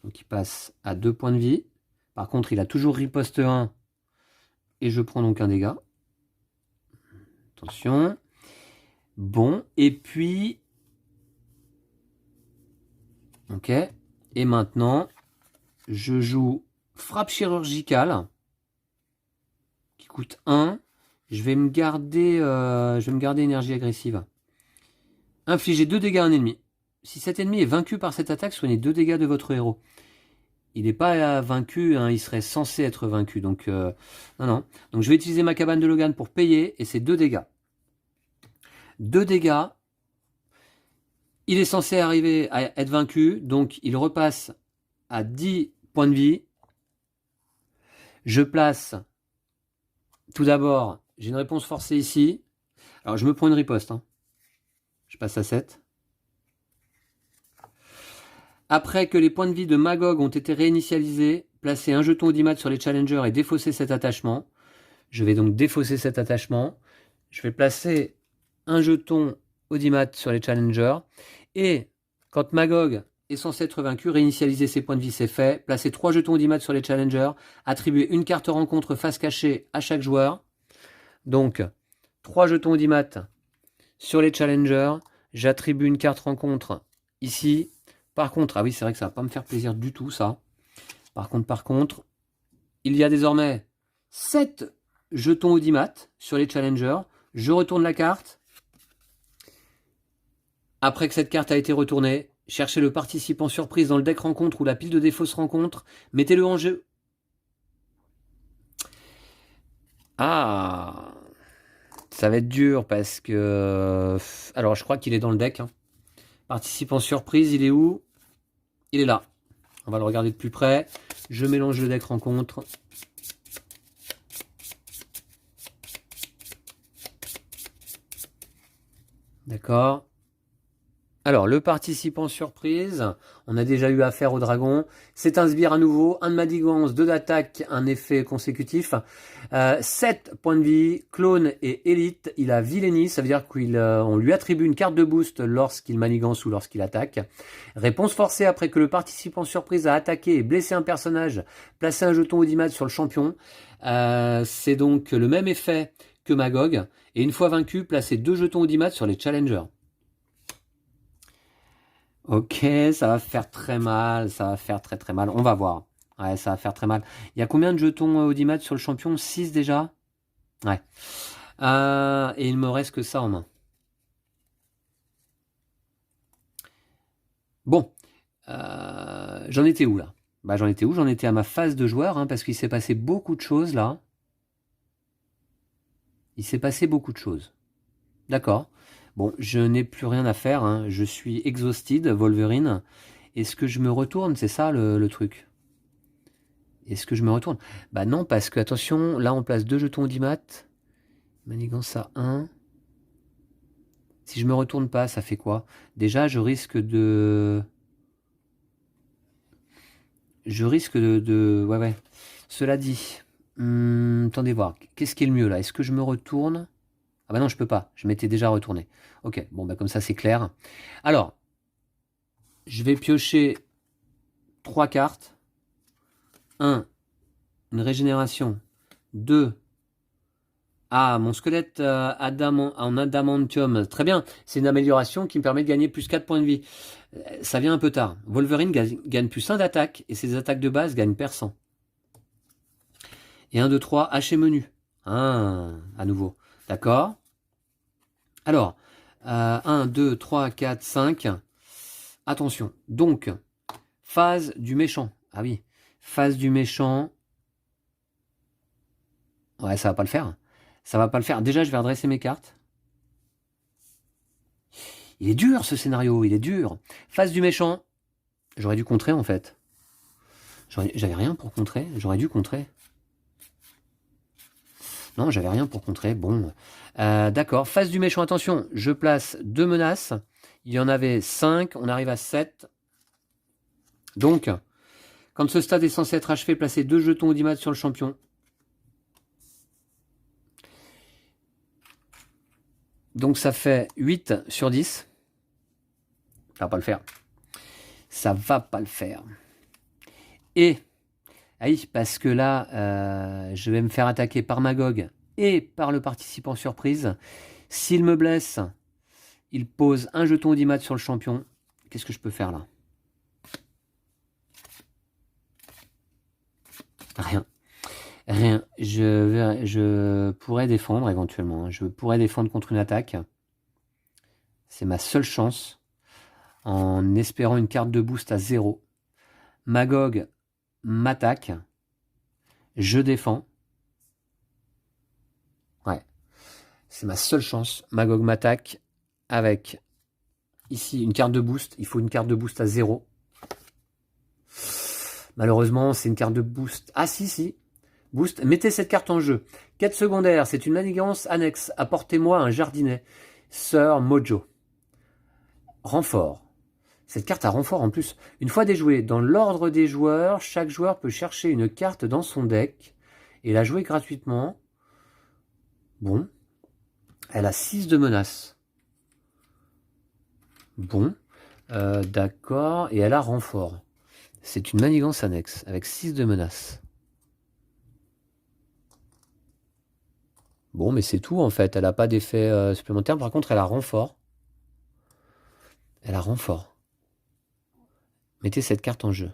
Donc il passe à 2 points de vie. Par contre, il a toujours riposte 1. Et je prends donc un dégât. Attention. Bon, et puis... Ok. Et maintenant, je joue frappe chirurgicale. Qui coûte 1. Je vais me garder énergie agressive. Infligez 2 dégâts à un ennemi. Si cet ennemi est vaincu par cette attaque, soignez 2 dégâts de votre héros. il n'est pas vaincu, hein, il serait censé être vaincu. Donc, non, non. Donc, je vais utiliser ma cabane de Logan pour payer, et c'est 2 dégâts. 2 dégâts. Il est censé arriver à être vaincu, donc il repasse à 10 points de vie. Je place, tout d'abord, j'ai une réponse forcée ici. Alors, je me prends une riposte. Hein. Je passe à 7. Après que les points de vie de Magog ont été réinitialisés, placez un jeton audimat sur les challengers et défausser cet attachement. Je vais donc défausser cet attachement. Je vais placer un jeton audimat sur les challengers. Et quand Magog est censé être vaincu, réinitialiser ses points de vie, c'est fait. Placer 3 jetons audimat sur les challengers. Attribuer une carte rencontre face cachée à chaque joueur. Donc, 3 jetons audimat sur les challengers. J'attribue une carte rencontre ici. Par contre, ah oui, c'est vrai que ça va pas me faire plaisir du tout, ça. Par contre, il y a désormais 7 jetons audimat sur les challengers. Je retourne la carte. Après que cette carte a été retournée, cherchez le participant surprise dans le deck rencontre ou la pile de défausse rencontre. Mettez-le en jeu. Ah, ça va être dur parce que... Alors, je crois qu'il est dans le deck. Hein. Participant surprise, il est où? Il est là. On va le regarder de plus près. Je mélange le deck rencontre. D'accord. Alors, le participant surprise, on a déjà eu affaire au dragon. C'est un sbire à nouveau, 1 de manigance, 2 d'attaque, un effet consécutif. 7 points de vie, clone et élite. Il a vilainie, ça veut dire qu'on lui attribue une carte de boost lorsqu'il manigance ou lorsqu'il attaque. Réponse forcée après que le participant surprise a attaqué et blessé un personnage. Placez un jeton audimat sur le champion. C'est donc le même effet que Magog. Et une fois vaincu, placez 2 jetons audimat sur les challengers. Ok, ça va faire très mal, ça va faire très très mal. On va voir. Ouais, ça va faire très mal. Il y a combien de jetons audimat sur le champion? 6 déjà? Ouais. Et il me reste que ça en main. Bon. J'en étais où là? Bah j'en étais où? J'en étais à ma phase de joueur, hein, parce qu'il s'est passé beaucoup de choses là. Il s'est passé beaucoup de choses. D'accord. Bon, je n'ai plus rien à faire, hein. Je suis exhausted, Wolverine. Est-ce que je me retourne? C'est ça le truc. Est-ce que je me retourne? Bah non, parce que, attention, là on place 2 jetons audimat. Manigance à 1. Si je me retourne pas, ça fait quoi? Déjà, je risque de... Ouais, ouais. Cela dit, attendez voir. Qu'est-ce qui est le mieux là? Est-ce que je me retourne? Ah bah non, je peux pas. Je m'étais déjà retourné. Ok, bon bah comme ça c'est clair. Alors, je vais piocher 3 cartes. 1, une régénération. 2, ah, mon squelette en adamantium. Très bien, c'est une amélioration qui me permet de gagner plus 4 points de vie. Ça vient un peu tard. Wolverine gagne plus 1 d'attaque et ses attaques de base gagnent percent. Et 1, 2, 3, haché menu. Ah, à nouveau. D'accord. Alors, 1, 2, 3, 4, 5. Attention. Donc, phase du méchant. Ah oui, phase du méchant. Ouais, ça va pas le faire. Ça va pas le faire. Déjà, je vais redresser mes cartes. Il est dur ce scénario, il est dur. Phase du méchant. J'aurais dû contrer en fait. J'avais rien pour contrer. J'aurais dû contrer. Non, j'avais rien pour contrer. Bon. D'accord. Phase du méchant. Attention, je place 2 menaces. Il y en avait 5. On arrive à 7. Donc, quand ce stade est censé être achevé, placez 2 jetons audimat sur le champion. Donc ça fait 8 sur 10. Ça va pas le faire. Ça va pas le faire. Et, ah oui, parce que là, je vais me faire attaquer par Magog et par le participant surprise. S'il me blesse, il pose un jeton audimat sur le champion. Qu'est-ce que je peux faire là? Rien. Rien. Je pourrais défendre éventuellement. Je pourrais défendre contre une attaque. C'est ma seule chance. En espérant une carte de boost à 0. Magog m'attaque. Je défends. Ouais. C'est ma seule chance. Magog m'attaque avec ici une carte de boost. Il faut une carte de boost à 0. Malheureusement, c'est une carte de boost. Ah si. Boost. Mettez cette carte en jeu. Quête secondaire, c'est une manigance annexe. Apportez-moi un jardinet. Sœur Mojo. Renfort. Cette carte a renfort en plus. Une fois déjouée, dans l'ordre des joueurs, chaque joueur peut chercher une carte dans son deck et la jouer gratuitement. Bon. Elle a 6 de menace. Bon. D'accord. Et elle a renfort. C'est une manigance annexe avec 6 de menace. Bon, mais c'est tout en fait. Elle n'a pas d'effet supplémentaire. Par contre, elle a renfort. Elle a renfort. Mettez cette carte en jeu.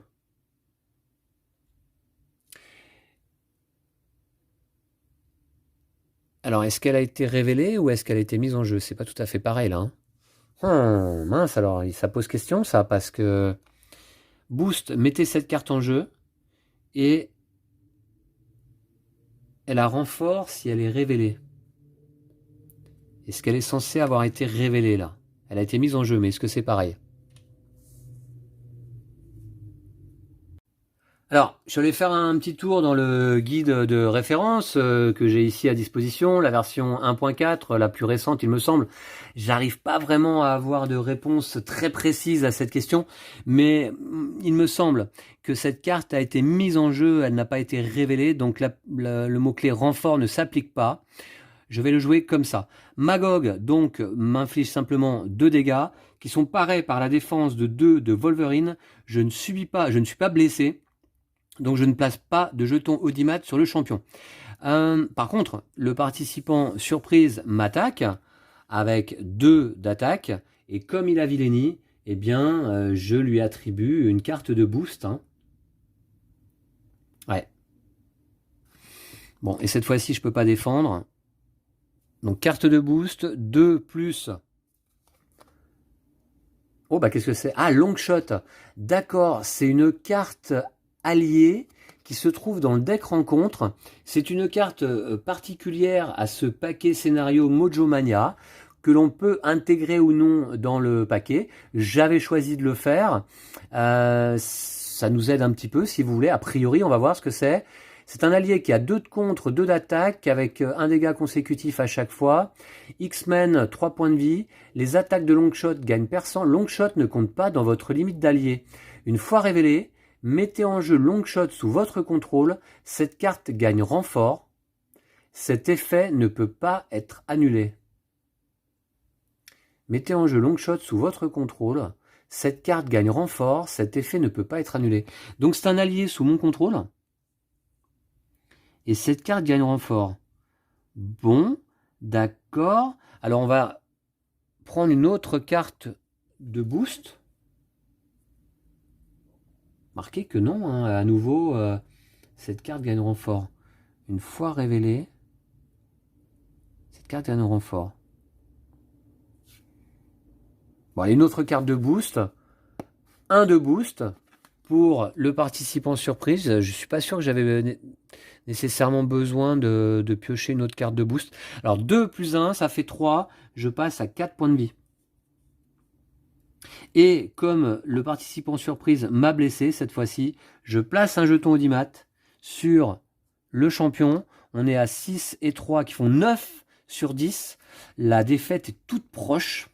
Alors, est-ce qu'elle a été révélée ou est-ce qu'elle a été mise en jeu? C'est pas tout à fait pareil là. Mince, alors ça pose question ça, parce que boost, mettez cette carte en jeu et elle a renfort si elle est révélée. Est-ce qu'elle est censée avoir été révélée là? Elle a été mise en jeu, mais est-ce que c'est pareil? Alors, je vais faire un petit tour dans le guide de référence que j'ai ici à disposition, la version 1.4, la plus récente il me semble. J'arrive pas vraiment à avoir de réponse très précise à cette question, mais il me semble que cette carte a été mise en jeu, elle n'a pas été révélée, donc le mot-clé renfort ne s'applique pas. Je vais le jouer comme ça. Magog, donc, m'inflige simplement 2 dégâts, qui sont parés par la défense de 2 de Wolverine. Je ne suis pas blessé. Donc je ne place pas de jeton audimat sur le champion. Par contre, le participant surprise m'attaque avec 2 d'attaque. Et comme il a Villainy, eh bien, je lui attribue une carte de boost. Hein. Ouais. Bon, et cette fois-ci, je ne peux pas défendre. Donc carte de boost, 2 plus... Oh, bah qu'est-ce que c'est? Ah, long shot. D'accord, c'est une carte... allié qui se trouve dans le deck rencontre. C'est une carte particulière à ce paquet scénario Mojo Mania que l'on peut intégrer ou non dans le paquet. J'avais choisi de le faire. Ça nous aide un petit peu si vous voulez. A priori, on va voir ce que c'est. C'est un allié qui a 2 de contre, 2 d'attaque avec un dégât consécutif à chaque fois. X-Men, 3 points de vie. Les attaques de Longshot gagnent percent. Longshot ne compte pas dans votre limite d'alliés. Une fois révélé, mettez en jeu Longshot sous votre contrôle, cette carte gagne renfort. Cet effet ne peut pas être annulé. Mettez en jeu Longshot sous votre contrôle, cette carte gagne renfort, cet effet ne peut pas être annulé. Donc c'est un allié sous mon contrôle. Et cette carte gagne renfort. Bon, d'accord. Alors on va prendre une autre carte de boost. Marquez que non, hein, à nouveau, cette carte gagne renfort. Une fois révélée, cette carte gagne renfort. Bon, une autre carte de boost. 1 de boost pour le participant surprise. Je ne suis pas sûr que j'avais nécessairement besoin de piocher une autre carte de boost. Alors 2 plus 1, ça fait 3. Je passe à 4 points de vie. Et comme le participant surprise m'a blessé cette fois-ci, je place un jeton audimat sur le champion. On est à 6 et 3 qui font 9 sur 10. La défaite est toute proche.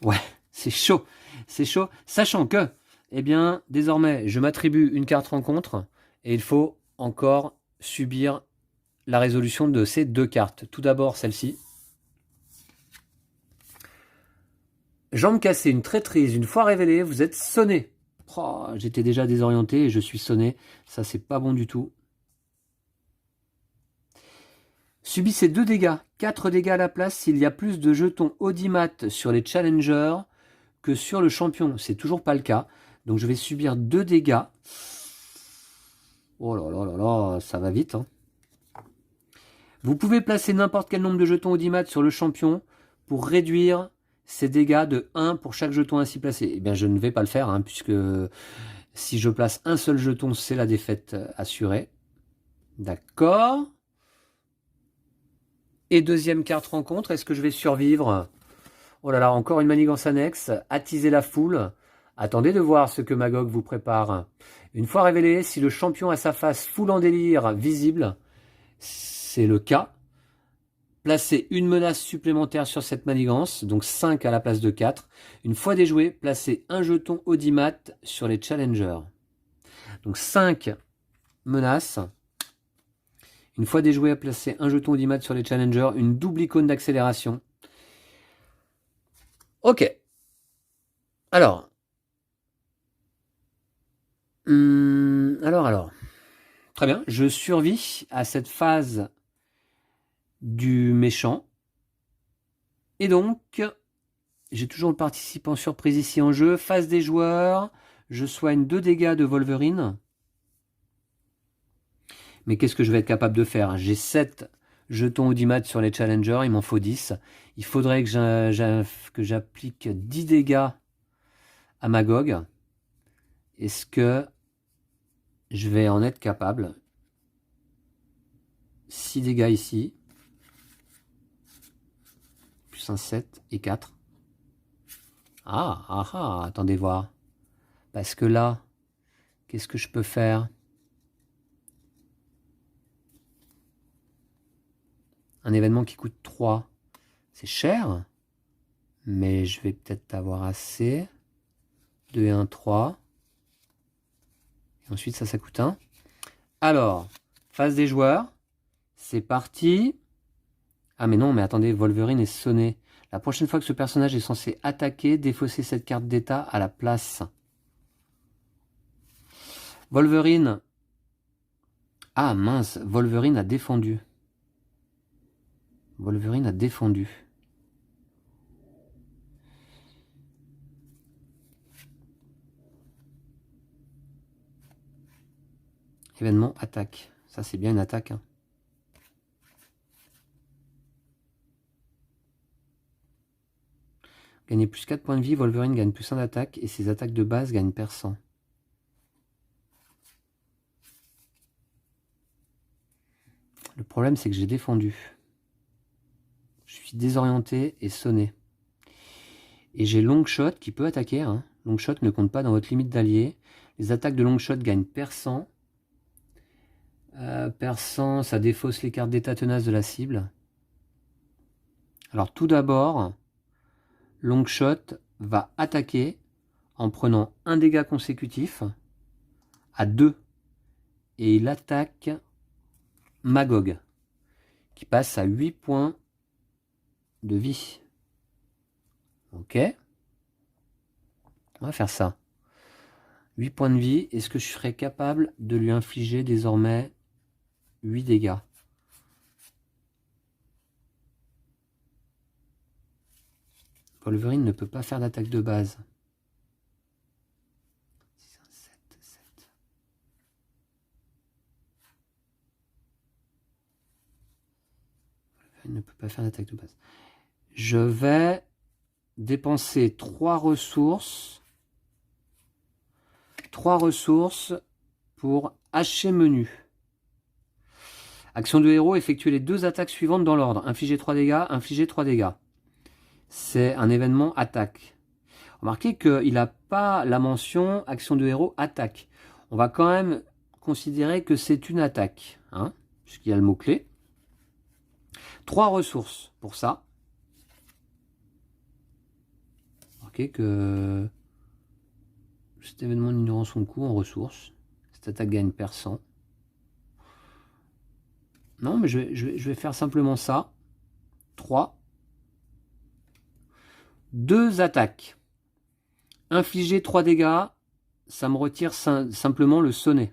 Ouais, c'est chaud. C'est chaud. Sachant que, eh bien, désormais, je m'attribue une carte rencontre et il faut encore subir la résolution de ces 2 cartes. Tout d'abord, celle-ci. Jambe cassée, une traîtrise, une fois révélée, vous êtes sonné. Oh, j'étais déjà désorienté et je suis sonné. Ça, c'est pas bon du tout. Subissez 2 dégâts, 4 dégâts à la place s'il y a plus de jetons audimat sur les challengers que sur le champion. C'est toujours pas le cas. Donc je vais subir 2 dégâts. Oh là là là là, ça va vite. Hein. Vous pouvez placer n'importe quel nombre de jetons audimat sur le champion pour réduire ces dégâts de 1 pour chaque jeton ainsi placé. Eh bien, je ne vais pas le faire, hein, puisque Si je place un seul jeton, c'est la défaite assurée. D'accord. Et deuxième carte rencontre, est-ce que je vais survivre? Oh là là, encore une manigance annexe. Attiser la foule. Attendez de voir ce que Magog vous prépare. Une fois révélé, si le champion a sa face foule en délire visible, c'est le cas. Placez une menace supplémentaire sur cette manigance, donc 5 à la place de 4. Une fois déjoué, placez un jeton audimat sur les challengers. Donc 5 menaces. Une fois déjoué, placez un jeton audimat sur les challengers, une double icône d'accélération. Ok. Alors. Alors. Très bien. Je survis à cette phase du méchant. Et donc, j'ai toujours le participant surprise ici en jeu. Phase des joueurs. Je soigne 2 dégâts de Wolverine. Mais qu'est-ce que je vais être capable de faire? J'ai 7 jetons audimat sur les challengers. Il m'en faut 10. Il faudrait que j'applique 10 dégâts à Magog. Est-ce que je vais en être capable? 6 dégâts ici. Plus un 7 et 4. Attendez voir. Parce que là, qu'est-ce que je peux faire? Un événement qui coûte 3. C'est cher. Mais je vais peut-être avoir assez. 2 et 1, 3. Et ensuite, ça coûte 1. Alors, phase des joueurs. C'est parti. Ah mais non, mais attendez, Wolverine est sonné. La prochaine fois que ce personnage est censé attaquer, défausser cette carte d'état à la place. Wolverine. Ah mince, Wolverine a défendu. Wolverine a défendu. Événement attaque. Ça c'est bien une attaque. Hein. Gagner plus 4 points de vie, Wolverine gagne plus 1 d'attaque et ses attaques de base gagnent perçant. Le problème c'est que j'ai défendu. Je suis désorienté et sonné. Et j'ai Longshot qui peut attaquer. Hein. Longshot ne compte pas dans votre limite d'alliés. Les attaques de Longshot gagnent perçant. Perçant, ça défausse les cartes d'état tenace de la cible. Alors tout d'abord, Longshot va attaquer en prenant un dégât consécutif à 2. Et il attaque Magog, qui passe à 8 points de vie. Ok. On va faire ça. 8 points de vie. Est-ce que je serais capable de lui infliger désormais 8 dégâts? Wolverine ne peut pas faire d'attaque de base. 6, 1, 7, 7. Wolverine ne peut pas faire d'attaque de base. Je vais dépenser 3 ressources. 3 ressources pour hacher menu. Action de héros, effectuer les 2 attaques suivantes dans l'ordre. Infliger 3 dégâts, infliger 3 dégâts. C'est un événement attaque. Remarquez qu'il n'a pas la mention action de héros attaque. On va quand même considérer que c'est une attaque, hein, puisqu'il y a le mot-clé. 3 ressources pour ça. Remarquez que cet événement ignorant son coût en ressources. Cette attaque gagne perçant. Non, mais je vais faire simplement ça. 3. 2 attaques. Infliger 3 dégâts, ça me retire simplement le sonnet.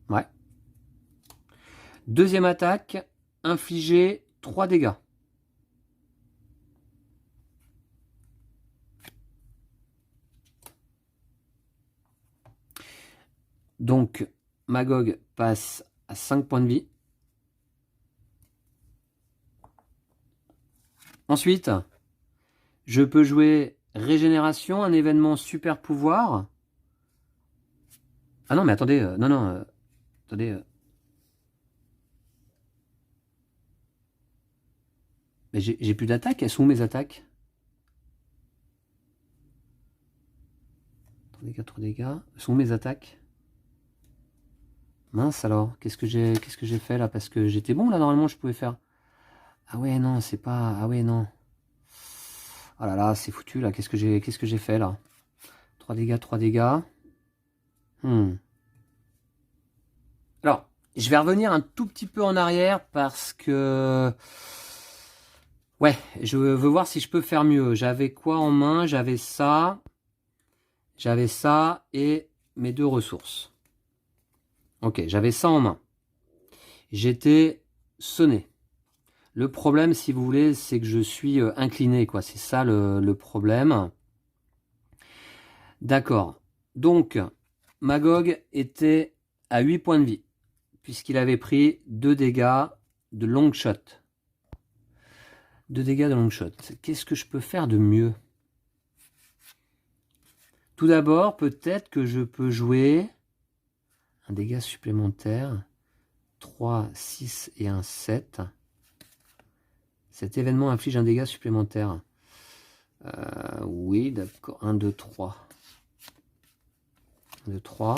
Ouais. Deuxième attaque, infliger 3 dégâts. Donc, Magog passe à 5 points de vie. Ensuite, Je peux jouer régénération, un événement super pouvoir. Ah non, mais attendez, non, attendez. Mais j'ai plus d'attaques, elles sont où mes attaques? 3 dégâts, elles sont où mes attaques? Mince alors, qu'est-ce que j'ai fait là? Parce que j'étais bon là, normalement je pouvais faire. Ah ouais, non, c'est pas. Ah ouais, non. Oh là là, c'est foutu là, qu'est-ce que j'ai fait là? 3 dégâts, 3 dégâts. Alors, je vais revenir un tout petit peu en arrière parce que... Ouais, je veux voir si je peux faire mieux. J'avais quoi en main? J'avais ça et mes 2 ressources. Ok, j'avais ça en main. J'étais sonné. Le problème, si vous voulez, c'est que je suis incliné, quoi. C'est ça le problème. D'accord. Donc, Magog était à 8 points de vie, puisqu'il avait pris 2 dégâts de long shot. 2 dégâts de long shot. Qu'est-ce que je peux faire de mieux? Tout d'abord, peut-être que je peux jouer un dégât supplémentaire. 3, 6 et un 7. Cet événement inflige un dégât supplémentaire. Oui, d'accord. 1, 2, 3. 1, 2, 3.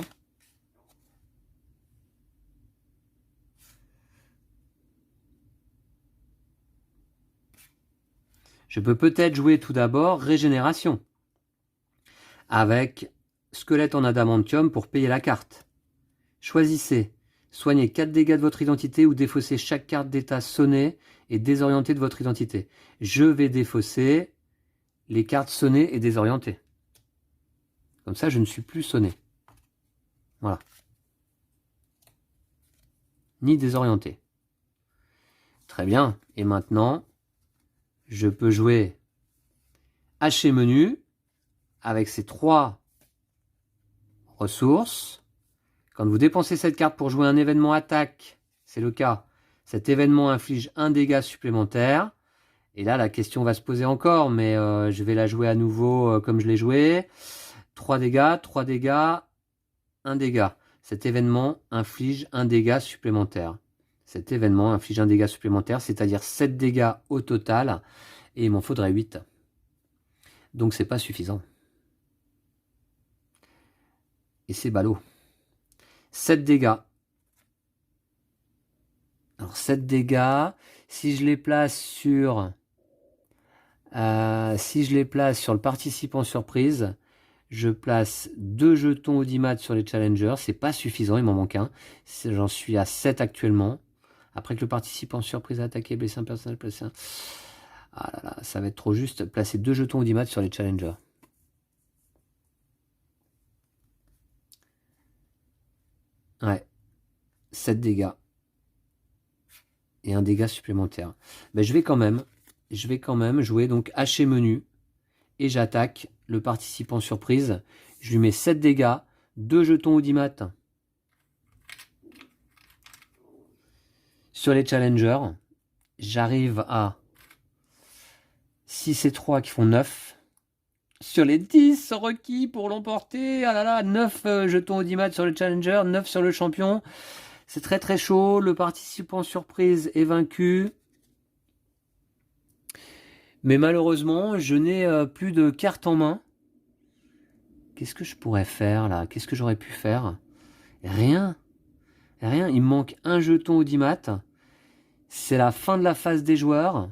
Je peux peut-être jouer tout d'abord régénération. Avec squelette en adamantium pour payer la carte. Choisissez. Soignez 4 dégâts de votre identité ou défaussez chaque carte d'état sonnée et désorientée de votre identité. Je vais défausser les cartes sonnées et désorientées. Comme ça, je ne suis plus sonné. Voilà. Ni désorienté. Très bien. Et maintenant, je peux jouer hacher menu avec ces 3 ressources. Quand vous dépensez cette carte pour jouer un événement attaque, c'est le cas, cet événement inflige un dégât supplémentaire. Et là, la question va se poser encore, mais je vais la jouer à nouveau comme je l'ai joué. 3 dégâts, 3 dégâts, 1 dégât. Cet événement inflige un dégât supplémentaire. Cet événement inflige un dégât supplémentaire, c'est-à-dire 7 dégâts au total, et il m'en faudrait 8. Donc c'est pas suffisant. Et c'est ballot. 7 dégâts. Alors 7 dégâts, si je les place sur le participant surprise, je place 2 jetons audimat sur les challengers, c'est pas suffisant, il m'en manque un. J'en suis à 7 actuellement. Après que le participant surprise a attaqué, blessé un personnage, placé un... Ah là là, ça va être trop juste. Placer 2 jetons audimat sur les challengers. Ouais. 7 dégâts. Et un dégât supplémentaire. Ben, je vais quand même jouer donc hacher menu. Et j'attaque le participant surprise. Je lui mets 7 dégâts. 2 jetons audimat. Sur les challengers. J'arrive à 6 et 3 qui font 9. Sur les 10 requis pour l'emporter, ah là là, 9 jetons audimat sur le challenger, 9 sur le champion. C'est très très chaud, le participant surprise est vaincu. Mais malheureusement, je n'ai plus de cartes en main. Qu'est-ce que je pourrais faire là? Qu'est-ce que j'aurais pu faire? Rien. Rien, il me manque un jeton audimat. C'est la fin de la phase des joueurs.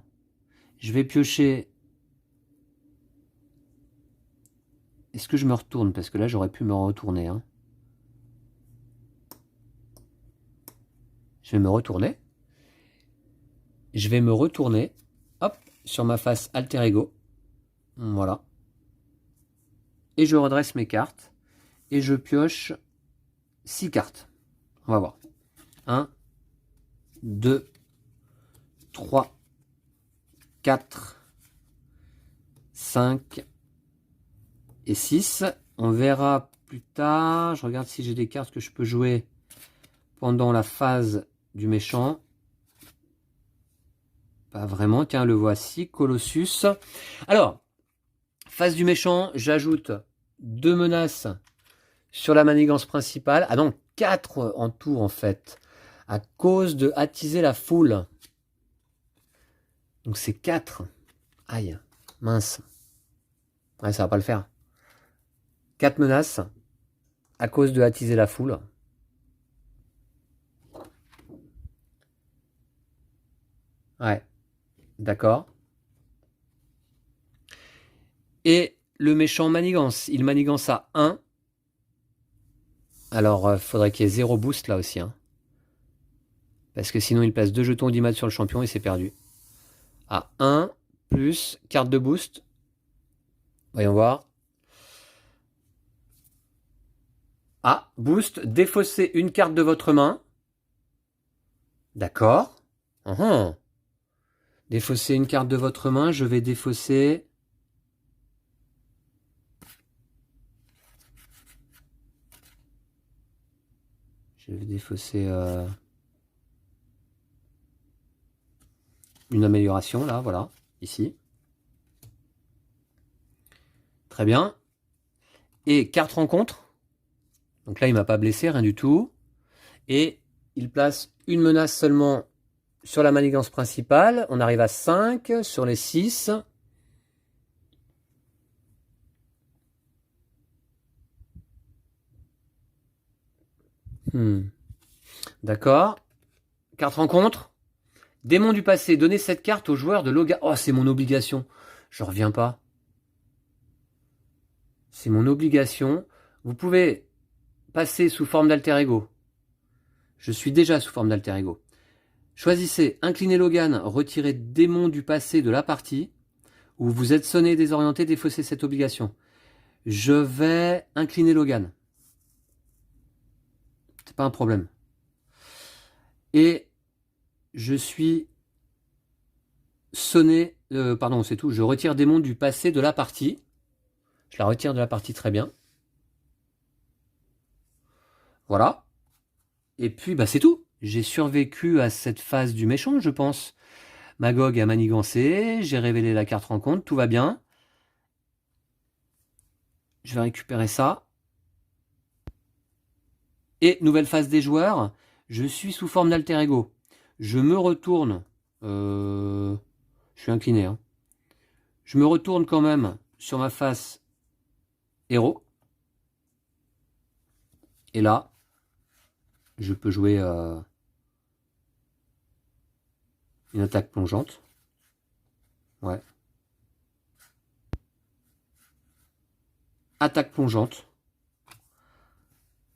Je vais piocher... Est-ce que je me retourne? Parce que là, j'aurais pu me retourner. Hein. Je vais me retourner. Je vais me retourner. Hop, sur ma face alter ego. Voilà. Et je redresse mes cartes. Et je pioche 6 cartes. On va voir. 1, 2, 3, 4, 5 et 6. On verra plus tard. Je regarde si j'ai des cartes que je peux jouer pendant la phase du méchant. Pas vraiment. Tiens, le voici. Colossus. Alors, Face du méchant, j'ajoute 2 menaces sur la manigance principale. Ah non, 4 en tout en fait. À cause de attiser la foule. Donc c'est 4. Aïe, mince. Ouais, ça va pas le faire. 4 menaces à cause de attiser la foule. Ouais, d'accord. Et le méchant manigance. Il manigance à 1. Alors, faudrait qu'il y ait 0 boost là aussi. Hein. Parce que sinon, il place 2 jetons d'IMAT sur le champion et c'est perdu. À 1, plus carte de boost. Voyons voir. Ah, boost, défaussez une carte de votre main. D'accord. Défausser une carte de votre main, je vais défausser... Je vais défausser une amélioration, là, voilà, ici. Très bien. Et carte rencontre. Donc là, il m'a pas blessé, rien du tout. Et il place une menace seulement sur la manigance principale. On arrive à 5 sur les 6. D'accord. Carte rencontre. Démon du passé. Donnez cette carte au joueur de Loga. Oh, c'est mon obligation. Je reviens pas. C'est mon obligation. Vous pouvez passer sous forme d'alter ego. Je suis déjà sous forme d'alter ego. Choisissez incliner Logan, retirer démon du passé de la partie, ou vous êtes sonné, désorienté, défausser cette obligation. Je vais incliner Logan. C'est pas un problème. Et je suis sonné, pardon, c'est tout. Je retire démon du passé de la partie. Je la retire de la partie très bien. Voilà. Et puis, bah, c'est tout. J'ai survécu à cette phase du méchant, je pense. Magog a manigancé, j'ai révélé la carte rencontre, tout va bien. Je vais récupérer ça. Et nouvelle phase des joueurs, je suis sous forme d'alter ego. Je me retourne. Je suis incliné. Hein. Je me retourne quand même sur ma face héros. Et là, je peux jouer une attaque plongeante. Ouais. Attaque plongeante.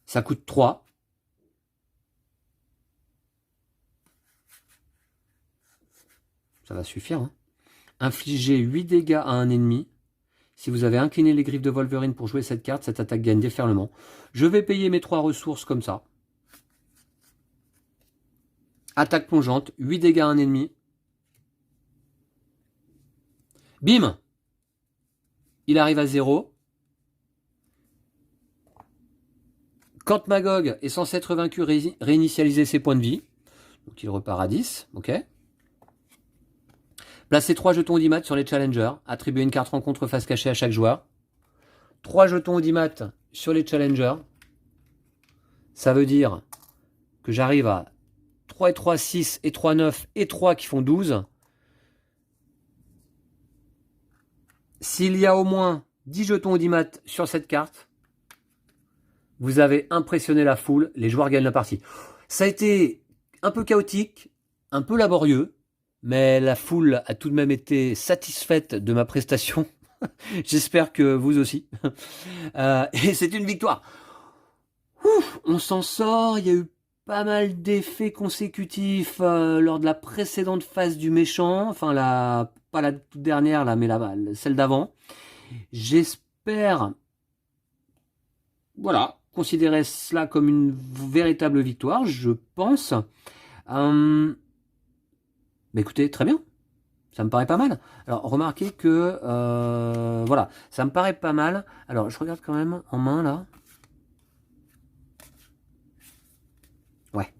Ça coûte 3. Ça va suffire. Hein. Infliger 8 dégâts à un ennemi. Si vous avez incliné les griffes de Wolverine pour jouer cette carte, cette attaque gagne déferlement. Je vais payer mes 3 ressources comme ça. Attaque plongeante, 8 dégâts à un ennemi. Bim! Il arrive à 0. Quand Magog est censé être vaincu, réinitialiser ses points de vie. Donc il repart à 10. Ok. Placez 3 jetons Audimat sur les challengers. Attribuez une carte rencontre face cachée à chaque joueur. 3 jetons Audimat sur les challengers. Ça veut dire que j'arrive à 3 et 3, 6 et 3, 9 et 3 qui font 12. S'il y a au moins 10 jetons Audimat sur cette carte, vous avez impressionné la foule, les joueurs gagnent la partie. Ça a été un peu chaotique, un peu laborieux, mais la foule a tout de même été satisfaite de ma prestation. J'espère que vous aussi. Et c'est une victoire. Ouf, on s'en sort, il y a eu pas mal d'effets consécutifs lors de la précédente phase du méchant, enfin pas la toute dernière là, mais celle d'avant. J'espère, voilà, considérer cela comme une véritable victoire, je pense. Mais écoutez, très bien. Ça me paraît pas mal. Alors, remarquez que, voilà, ça me paraît pas mal. Alors, je regarde quand même en main, là. Ouais.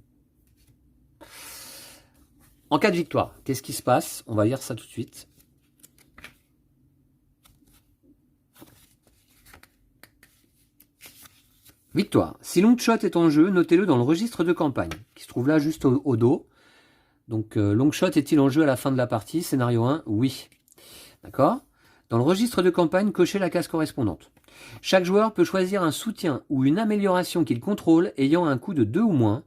En cas de victoire, qu'est-ce qui se passe? On va lire ça tout de suite. Victoire. Si Longshot est en jeu, notez-le dans le registre de campagne, qui se trouve là juste au dos. Donc Longshot est-il en jeu à la fin de la partie? Scénario 1, oui. D'accord? Dans le registre de campagne, cochez la case correspondante. Chaque joueur peut choisir un soutien ou une amélioration qu'il contrôle ayant un coût de 2 ou moins.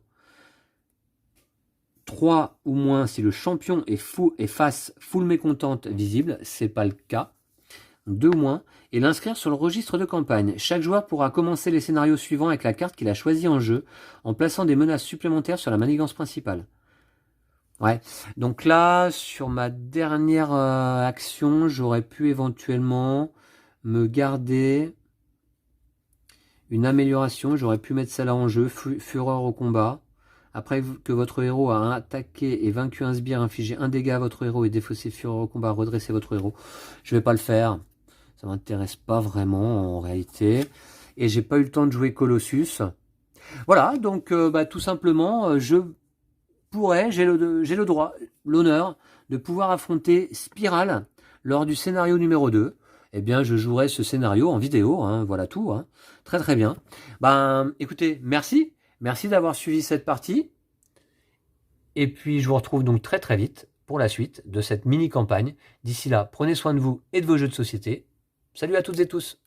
3 ou moins si le champion est face full mécontente visible, c'est pas le cas. 2 ou moins, et l'inscrire sur le registre de campagne. Chaque joueur pourra commencer les scénarios suivants avec la carte qu'il a choisie en jeu, en plaçant des menaces supplémentaires sur la manigance principale. Ouais, donc là, sur ma dernière action, j'aurais pu éventuellement me garder une amélioration. J'aurais pu mettre celle-là en jeu, fureur au combat. Après que votre héros a attaqué et vaincu un sbire, infligé un dégât à votre héros et défaussé fureur au combat, redresser votre héros. Je vais pas le faire. Ça m'intéresse pas vraiment en réalité. Et j'ai pas eu le temps de jouer Colossus. Voilà, donc tout simplement, j'ai le droit, l'honneur de pouvoir affronter Spirale lors du scénario numéro 2. Eh bien, je jouerai ce scénario en vidéo, hein, voilà tout. Hein. Très très bien. Écoutez, merci. Merci d'avoir suivi cette partie. Et puis, je vous retrouve donc très très vite pour la suite de cette mini-campagne. D'ici là, prenez soin de vous et de vos jeux de société. Salut à toutes et tous.